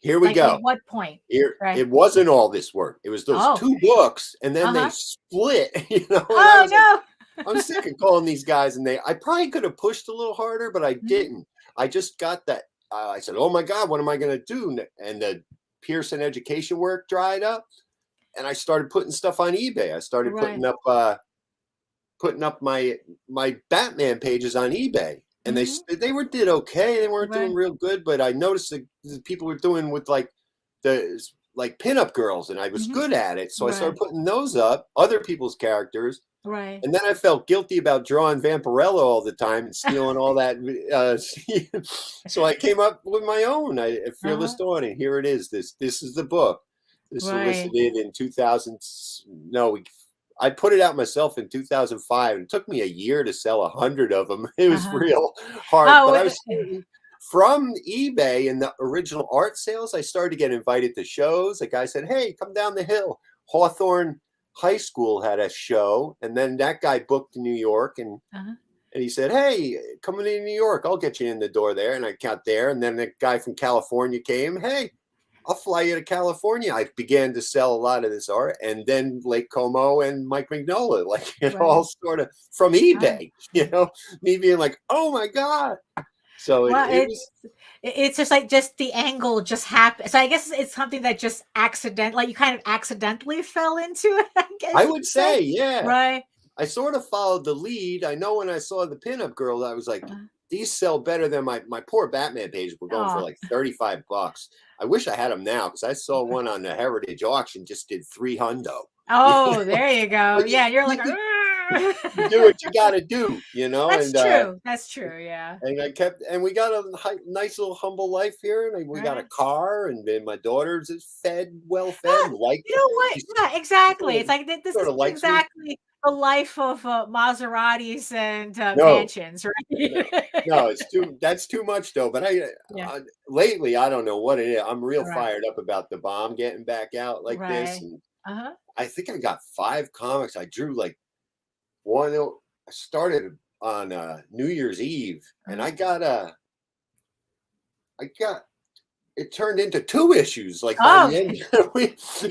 Here we go. At what point? It wasn't all this work. It was those 2 books, and then they split. You know? I'm sick of calling these guys, and I probably could have pushed a little harder, but I didn't. I just got that. I said, "Oh my God, what am I going to do?" And the Pearson education work dried up, and I started putting stuff on eBay. I started putting up my Batman pages on eBay, and they did okay. They weren't doing real good, but I noticed that people were doing with like pinup girls, and I was good at it, so I started putting those up, other people's characters. And then I felt guilty about drawing Vampirella all the time and stealing all that. So I came up with my own Fearless Dawn, and here it is. This is the book. This solicited in 2000. No, I put it out myself in 2005. And it took me a year to sell 100 of them. It was real hard. But I was from eBay and the original art sales. I started to get invited to shows. A guy said, "Hey, come down the hill." Hawthorne High School had a show, and then that guy booked in New York, and he said, "Hey, coming to New York, I'll get you in the door there." And I got there, and then the guy from California came. "Hey, I'll fly you to California." I began to sell a lot of this art, and then Lake Como and Mike Mignola, like all sort of from eBay, you know, me being like, "Oh my God." So it's just like the angle just happened. So I guess it's something that just you kind of accidentally fell into it, I guess. I would say, yeah. I sort of followed the lead. I know when I saw the pinup girl, I was like, these sell better than my poor Batman pages were going for like $35. I wish I had them now, because I saw one on the Heritage auction just did $300. Oh, there you go. Yeah, you're like, you do what you got to do, you know. That's true. That's true. Yeah. And we got a nice little humble life here, and we got a car, and my daughter's well fed. You know what? Yeah, exactly. It's like this is exactly the life of Maseratis and mansions, right? No, that's too much though. But lately, I don't know what it is. I'm real fired up about the bomb getting back out like this. And I think I got 5 comics. I drew like one. I started on New Year's Eve, and I got it turned into 2 issues. Like by the end.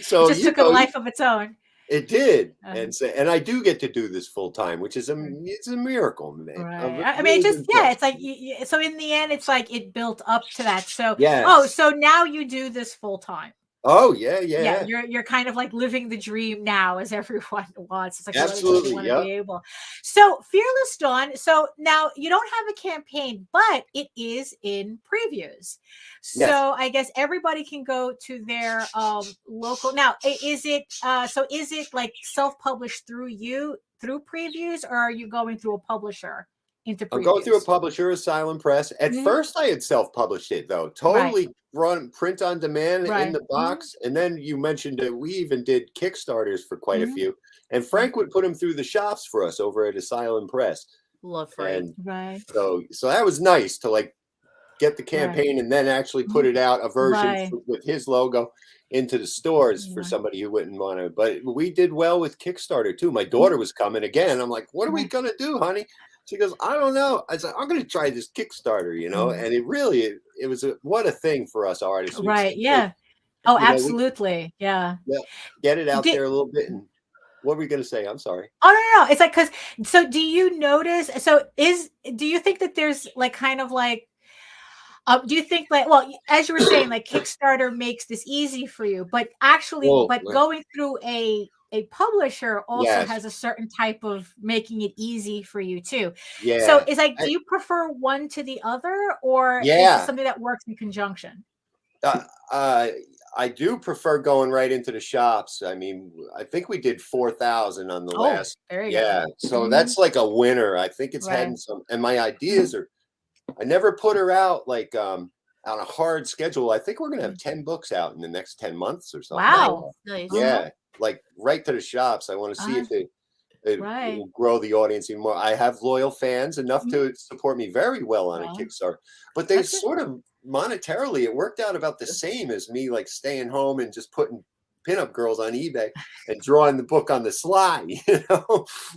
So it just took a life of its own. It did, and I do get to do this full time, which is it's a miracle, man. I mean, it's like so. In the end, it's like it built up to that. So yes. So now you do this full time. Oh yeah. You're kind of like living the dream now, as everyone wants. It's like Absolutely, want to be able. So Fearless Dawn. So now you don't have a campaign, but it is in previews. So Yes. I guess everybody can go to their local. Now, is it like self-published through previews, or are you going through a publisher? I'm going through a publisher, Asylum Press. At first, I had self-published it, though. Totally run print on demand in the box. And then you mentioned that we even did Kickstarters for quite a few. And Frank would put them through the shops for us over at Asylum Press. Love Frank. So that was nice to like get the campaign and then actually put it out, a version with his logo into the stores for somebody who wouldn't want to. But we did well with Kickstarter, too. My daughter was coming again. I'm like, what are we going to do, honey? She goes, I don't know. I said, I'm going to try this Kickstarter, and it was what a thing for us artists. Right. Yeah. Oh, absolutely. Yeah. Get it out there a little bit. And what were we going to say? I'm sorry. Oh, no. It's like, so do you notice, do you think that there's like kind of like, do you think like, well, as you were saying, like Kickstarter makes this easy for you, but actually, going through a publisher also has a certain type of making it easy for you too. Yeah. So it's like, do you prefer one to the other, or is it something that works in conjunction? I do prefer going right into the shops. I mean, I think we did 4,000 on the last. There you go. So that's like a winner. I think it's heading some. And my ideas are, I never put her out like on a hard schedule. I think we're gonna have 10 books out in the next 10 months or something. Wow. Nice. Yeah. Like right to the shops. I want to see if it will grow the audience even more. I have loyal fans enough to support me very well on a Kickstarter, but they sort of monetarily, it worked out about the same as me like staying home and just putting pinup girls on eBay and drawing the book on the sly, and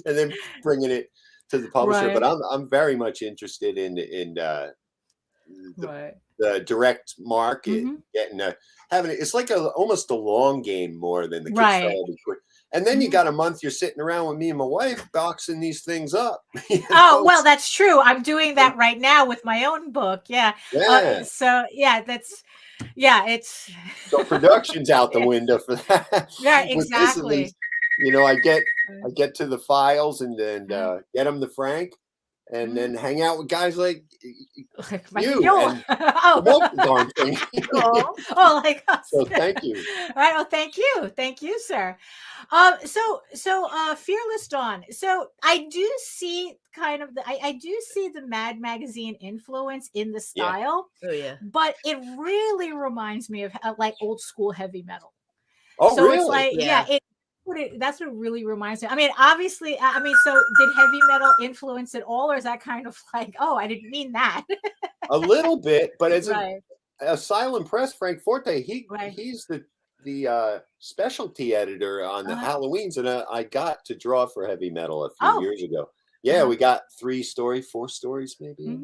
then bringing it to the publisher. But I'm very much interested in the direct market, getting having it. It's like almost a long game more than the Kickstarter. And then you got a month you're sitting around with me and my wife boxing these things up. Oh, well, that's true. I'm doing that right now with my own book. Yeah. It's so production's out the window for that. Yeah, exactly. I get to the files and then get them to Frank. And then hang out with guys like you. And promote the darn thing. Like us. So thank you. All right. Well, thank you, sir. So Fearless Dawn. So I do see kind of I do see the Mad Magazine influence in the style. Oh yeah. But it really reminds me of like old school heavy metal. Oh, so really? It's like that's what really reminds me. I mean, obviously, so did heavy metal influence at all, or is that kind of like, oh, I didn't mean that? A little bit, but as Asylum Press, Frank Forte, he's the specialty editor on the Halloweens, and I got to draw for heavy metal a few years ago. Yeah, we got 4 stories maybe.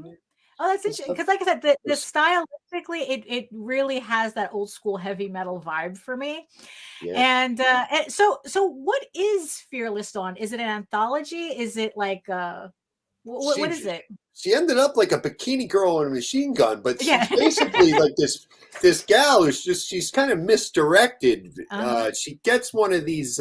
Oh, that's interesting. Because like I said, the stylistically, it really has that old school heavy metal vibe for me. Yeah. And so what is Fearless Dawn? Is it an anthology? Is it like what is it? She ended up like a bikini girl on a machine gun, but she's basically like this gal who's she's kind of misdirected. She gets one of these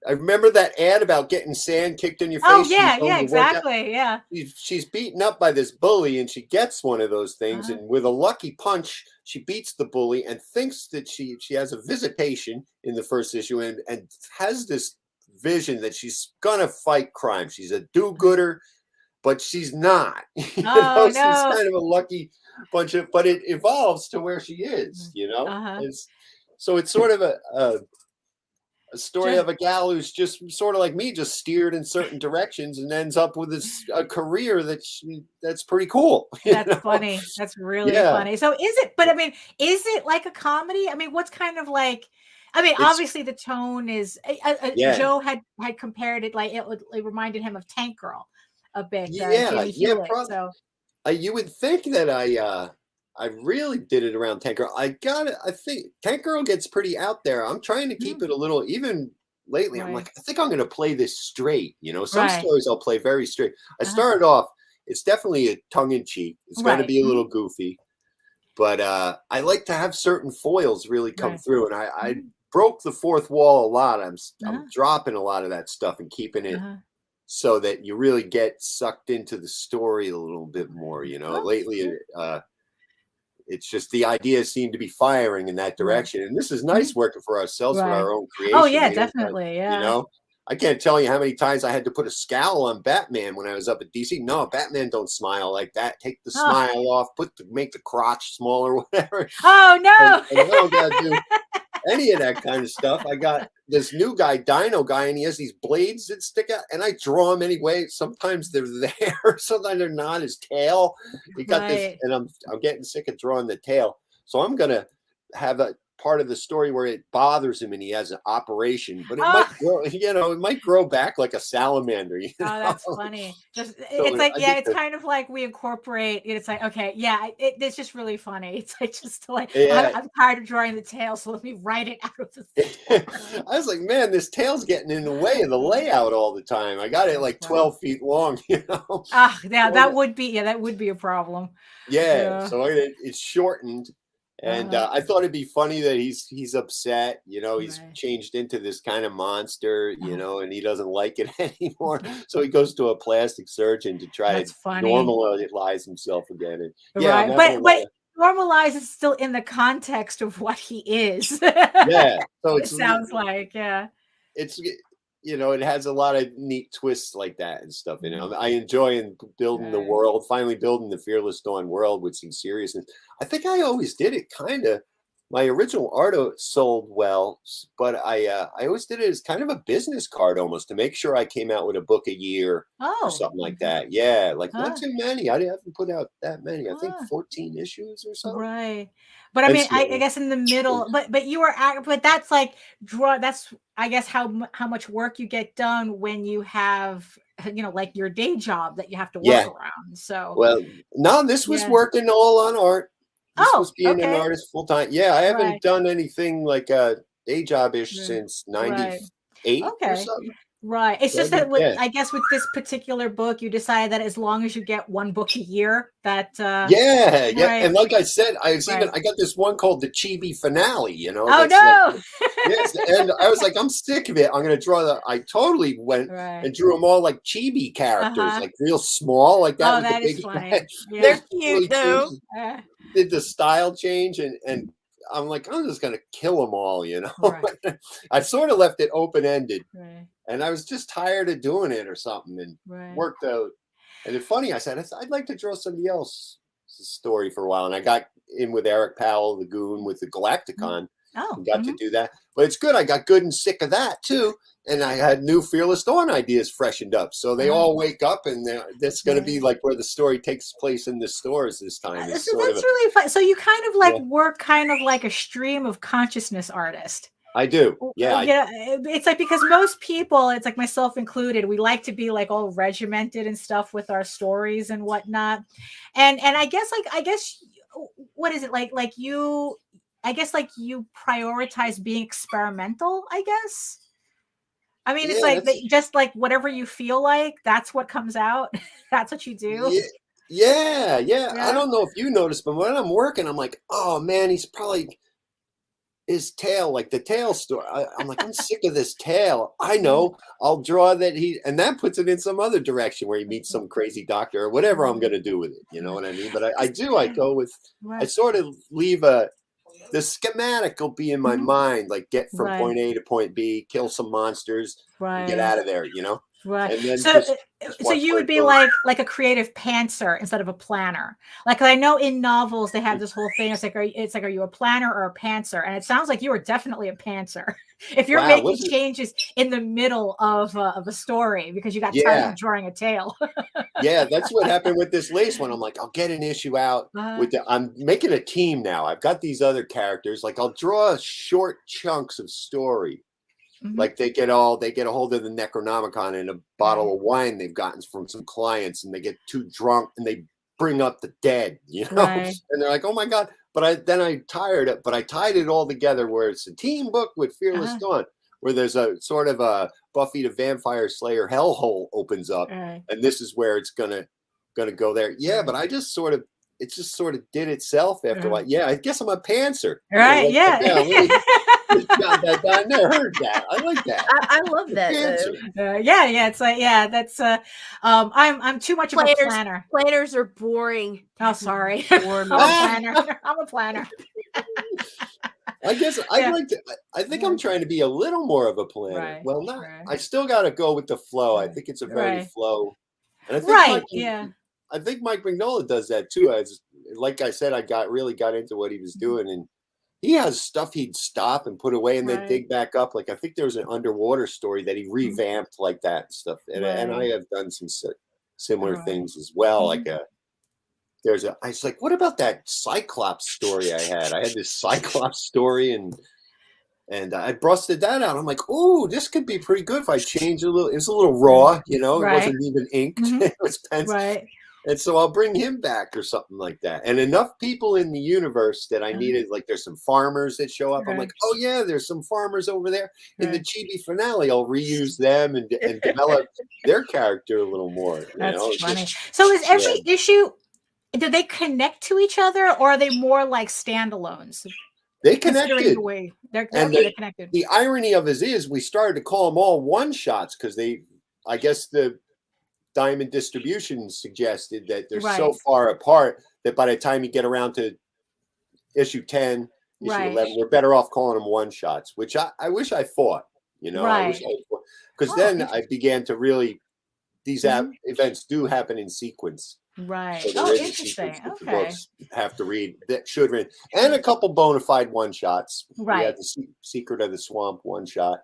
I remember that ad about getting sand kicked in your face. Oh, yeah, exactly. Yeah. She's beaten up by this bully and she gets one of those things. And with a lucky punch, she beats the bully and thinks that she has a visitation in the first issue and has this vision that she's going to fight crime. She's a do-gooder, but she's not. She's kind of a lucky bunch of, but it evolves to where she is, So it's sort of a story of a gal who's just sort of like me, just steered in certain directions and ends up with a career that's pretty cool. That's funny. That's really funny. So is it like a comedy? I mean, what's kind of like, obviously the tone is, Joe had compared it, like it reminded him of Tank Girl a bit. You would think that I really did it around Tank Girl. I think Tank Girl gets pretty out there. I'm trying to keep it a little, even lately, I'm like, I think I'm going to play this straight. Some stories I'll play very straight. I started off, it's definitely a tongue in cheek. It's going to be a little goofy. But I like to have certain foils really come Right. through, and I broke the fourth wall a lot. I'm dropping a lot of that stuff and keeping it so that you really get sucked into the story a little bit more. You know, lately it's just the ideas seem to be firing in that direction, and this is nice working for ourselves with our own creation. Oh yeah, you know? definitely. Yeah. You know, I can't tell you how many times I had to put a scowl on Batman when I was up at DC. No, Batman don't smile like that. Take the smile off. Make the crotch smaller, whatever. Oh no! And I don't gotta do any of that kind of stuff. I got this new guy, Dino guy, and he has these blades that stick out, and I draw them anyway. Sometimes they're there, sometimes they're not. His tail, he got this, and I'm getting sick of drawing the tail. So I'm gonna have a part of the story where it bothers him and he has an operation, but it might grow, you know, it might grow back like a salamander. You know? Oh, that's funny. It's like, it's kind of like we incorporate, it's like, okay, it's just really funny. It's like, just like, I'm tired of drawing the tail, so let me write it out of the I was like, man, this tail's getting in the way of the layout all the time. I got it like 12 feet long, you know? Yeah, that would be a problem. Yeah. So it's shortened. And I thought it'd be funny that he's upset, you know, he's changed into this kind of monster, you know, and he doesn't like it anymore. So he goes to a plastic surgeon to try to normalize himself again. And, but normalize is still in the context of what he is. So it sounds like, it's, you know, it has a lot of neat twists like that and stuff. You know, I enjoy building the world, finally building the Fearless Dawn world with some seriousness. I think I always did it kind of. My original art sold well, but I always did it as kind of a business card almost to make sure I came out with a book a year or something like that. Yeah, like not too many. I haven't put out that many. I think 14 issues or something. Right. But I mean, I guess in the middle, but you are, but that's like that's I guess how much work you get done when you have, you know, like your day job that you have to work around. So no, this was working all on art. This was being an artist full time. Yeah, I haven't done anything like a day job-ish since 98 or something. Right. It's just that I guess with this particular book, you decided that as long as you get one book a year, that And like I said, I got this one called the Chibi Finale, you know. Oh no. And I was like, I'm sick of it. I'm gonna draw I totally went and drew them all like chibi characters, like real small, like that. Oh, that is funny. They're cute though. Did the style change and I'm like, I'm just gonna kill them all, you know. I sort of left it open-ended, and I was just tired of doing it or something, and worked out. And it's funny, I said I'd like to draw somebody else's story for a while, and I got in with Eric Powell, the Goon, with the Galacticon. Got to do that, but it's good. I got good and sick of that too, and I had new Fearless Dawn ideas freshened up. So they all wake up, and that's going to be like where the story takes place in the stores this time. So that's really fun. So you kind of like work kind of like a stream of consciousness artist. I do. Yeah. It's like, because most people, it's like myself included, we like to be like all regimented and stuff with our stories and whatnot. And I guess what is it like you? I guess like you prioritize being experimental, I guess. I mean, it's like just like whatever you feel like, that's what comes out. That's what you do. Yeah. I don't know if you noticed, but when I'm working, I'm like, oh man, he's probably his tail, like the tail story. I'm like, I'm sick of this tail. I know. I'll draw that and that puts it in some other direction where he meets some crazy doctor or whatever I'm going to do with it. You know what I mean? But I go with, I sort of leave the schematic will be in my mind, like get from point A to point B, kill some monsters, and get out of there, you know? Right. And then so you would be like a creative pantser instead of a planner. Like I know in novels they have this whole thing. It's like, are you a planner or a pantser? And it sounds like you are definitely a pantser. If you're making changes in the middle of a story because you got tired of drawing a tail. That's what happened with this latest one. I'm like, I'll get an issue out I'm making a team now. I've got these other characters. Like I'll draw short chunks of story. Like they get a hold of the Necronomicon and a bottle of wine they've gotten from some clients, and they get too drunk and they bring up the dead, you know, and they're like, oh my God. But I tied it all together where it's a team book with Fearless Dawn, where there's a sort of a Buffy the Vampire Slayer hellhole opens up, and this is where it's gonna go there. Yeah, but I just sort of it just sort of did itself after a while. Yeah, I guess I'm a pantser. Right? Yeah. I never heard that. I like that. I love that. Yeah. It's like, yeah, that's I'm too much of a planner. Planners are boring. Oh, sorry. I'm a planner. I'm a planner. I guess I like to. I think I'm trying to be a little more of a planner. Right, well, not. I still got to go with the flow. I think it's a very flow. And I think I think Mike Mignola does that too. Like I said, I really got into what he was doing, and he has stuff he'd stop and put away and then dig back up. Like I think there was an underwater story that he revamped like that and stuff. And I have done some similar things as well. Like I was like, what about that Cyclops story I had? I had this Cyclops story and I busted that out. I'm like, oh, this could be pretty good if I change a little. It was a little raw, you know, it wasn't even inked. It was pencil. Right. And so I'll bring him back or something like that. And enough people in the universe that I needed, like there's some farmers that show up. I'm like, oh yeah, there's some farmers over there. In the Chibi finale, I'll reuse them and develop their character a little more. That's funny. So is every issue, do they connect to each other or are they more like standalones? They connected. They're connected. The irony of it is we started to call them all one shots because I guess the Diamond Distribution suggested that they're so far apart that by the time you get around to issue 10, issue 11, we're better off calling them one shots, which I wish I thought, you know, because then I began to really, these events do happen in sequence. Right. So interesting. The books have to read that should read, and a couple bona fide one shots. Right. We had the Secret of the Swamp one shot,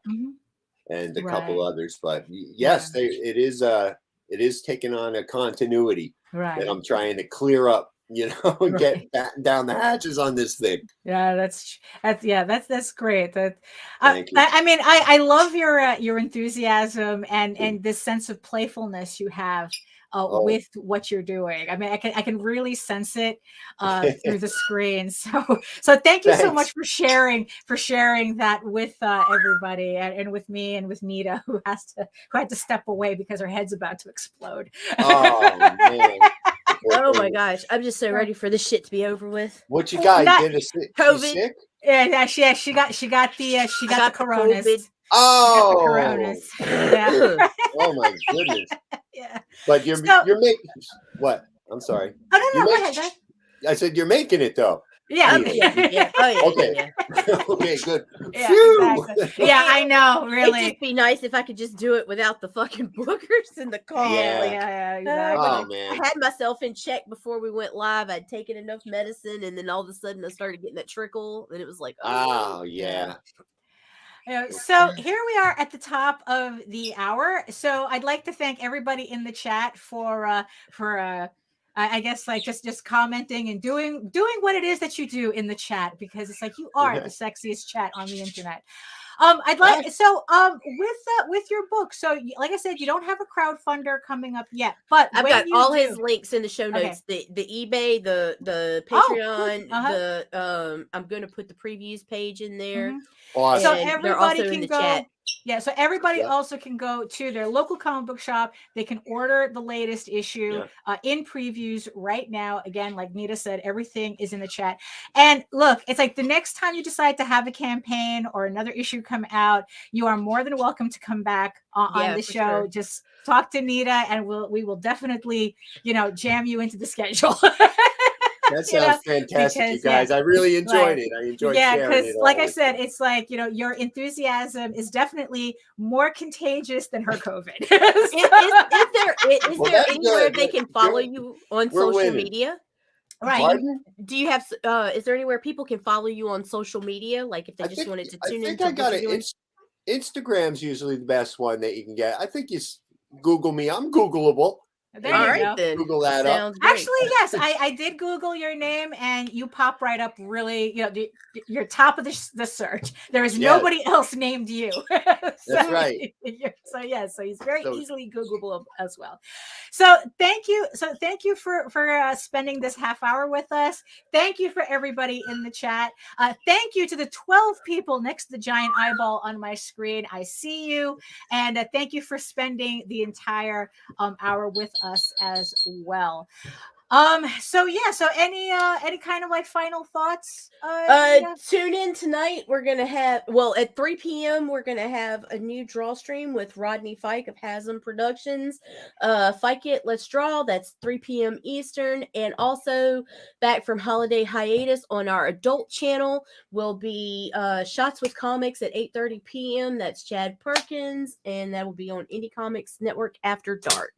and a couple others. But yes, it is taking on a continuity that I'm trying to clear up, you know, and get down the hatches on this thing. Yeah, that's great. I mean, I love your enthusiasm and this sense of playfulness you have with what you're doing. I mean, I can really sense it through the screen. So thank you so much for sharing that with everybody and with me and with Nita who had to step away because her head's about to explode. Oh man. Oh my gosh. I'm just so ready for this shit to be over with. What you got? COVID. Sick? Yeah, she got the coronas. COVID. Oh, coronas. Yeah. Oh my goodness. Yeah. But you're making what? I'm sorry. Oh no, go ahead. I said you're making it though. Yeah. Okay. Okay, good. Yeah, exactly. Yeah, I know. Really, it'd just be nice if I could just do it without the fucking boogers in the car. Yeah, exactly. Oh man. I had myself in check before we went live. I'd taken enough medicine, and then all of a sudden I started getting that trickle, and it was like, oh yeah. So here we are at the top of the hour. So I'd like to thank everybody in the chat for I guess like just commenting and doing what it is that you do in the chat, because it's like you are the sexiest chat on the internet. I'd like with your book. So like I said, you don't have a crowdfunder coming up yet, but I've got all his links in the show notes. The eBay, the Patreon, I'm going to put the previews page in there. Awesome. So everybody can go. Chat. Yeah, so everybody also can go to their local comic book shop. They can order the latest issue in previews right now. Again, like Nita said, everything is in the chat. And look, it's like the next time you decide to have a campaign or another issue come out, you are more than welcome to come back on the show. Sure. Just talk to Nita, and we will definitely, jam you into the schedule. That sounds fantastic, you guys. I really enjoyed it. I enjoyed sharing it. Because like I said, it's like, your enthusiasm is definitely more contagious than her COVID. Is there anywhere they can follow you on social media? Right. Pardon? Do you have, is there anywhere people can follow you on social media? Like if they just wanted to tune in? I got it. Instagram's usually the best one that you can get. I think you Google me. I'm Googleable. There you go. Then. Google that up. Actually, yes, I did Google your name, and you pop right up. Really, you're top of the search. There is nobody else named you. That's right. So he's very easily Googleable as well. So thank you. So thank you for spending this half hour with us. Thank you for everybody in the chat. Thank you to the 12 people next to the giant eyeball on my screen. I see you, and thank you for spending the entire hour with us as well. So any kind of like final thoughts? Nita? Tune in tonight. We're gonna have at 3 p.m. we're gonna have a new draw stream with Rodney Fyke of Haslam Productions. Fyke-It, let's draw. That's 3 p.m. Eastern, and also back from holiday hiatus on our adult channel will be Shots with Comics at 8:30 p.m. That's Chad Perkins, and that will be on Indie Comics Network After Dark.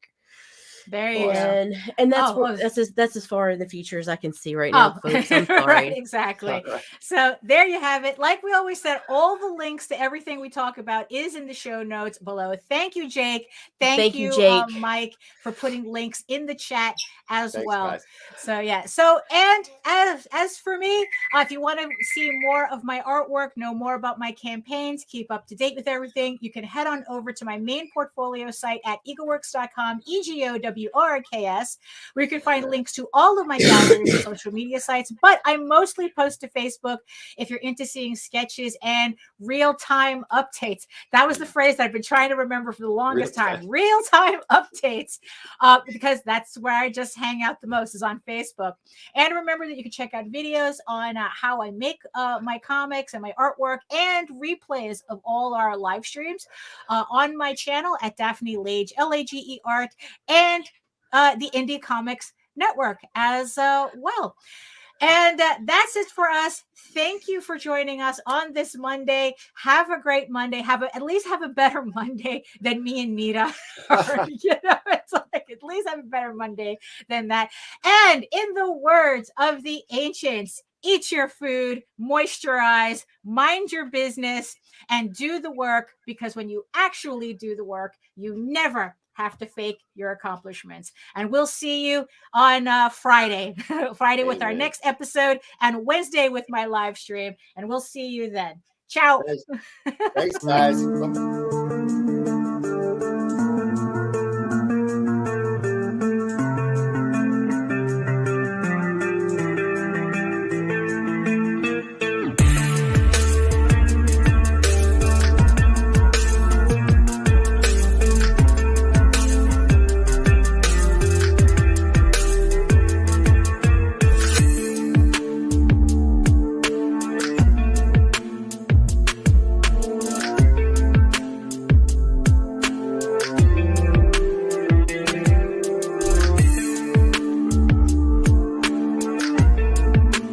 There you go. And that's as far in the future as I can see right now, folks. I'm sorry. Right, exactly. So there you have it. Like we always said, all the links to everything we talk about is in the show notes below. Thank you, Jake. Thank you, Jake. Mike, for putting links in the chat as well. Guys. So yeah. So and as for me, if you want to see more of my artwork, know more about my campaigns, keep up to date with everything, you can head on over to my main portfolio site at eagleworks.com, EGOWORKS, where you can find links to all of my galleries and social media sites. But I mostly post to Facebook if you're into seeing sketches and real-time updates. That was the phrase that I've been trying to remember for the longest time. Real-time updates, because that's where I just hang out the most, is on Facebook. And remember that you can check out videos on how I make my comics and my artwork, and replays of all our live streams on my channel at Daphne Lage, Lage Art, and the Indie Comics Network as well. And that's it for us. Thank you for joining us on this Monday. Have a great Monday. At least have a better Monday than me and Nita. It's like, at least have a better Monday than that. And in the words of the ancients, eat your food, moisturize, mind your business, and do the work, because when you actually do the work, you never have to fake your accomplishments. And we'll see you on Friday with our next episode, and Wednesday with my live stream. And we'll see you then. Ciao. Thanks guys.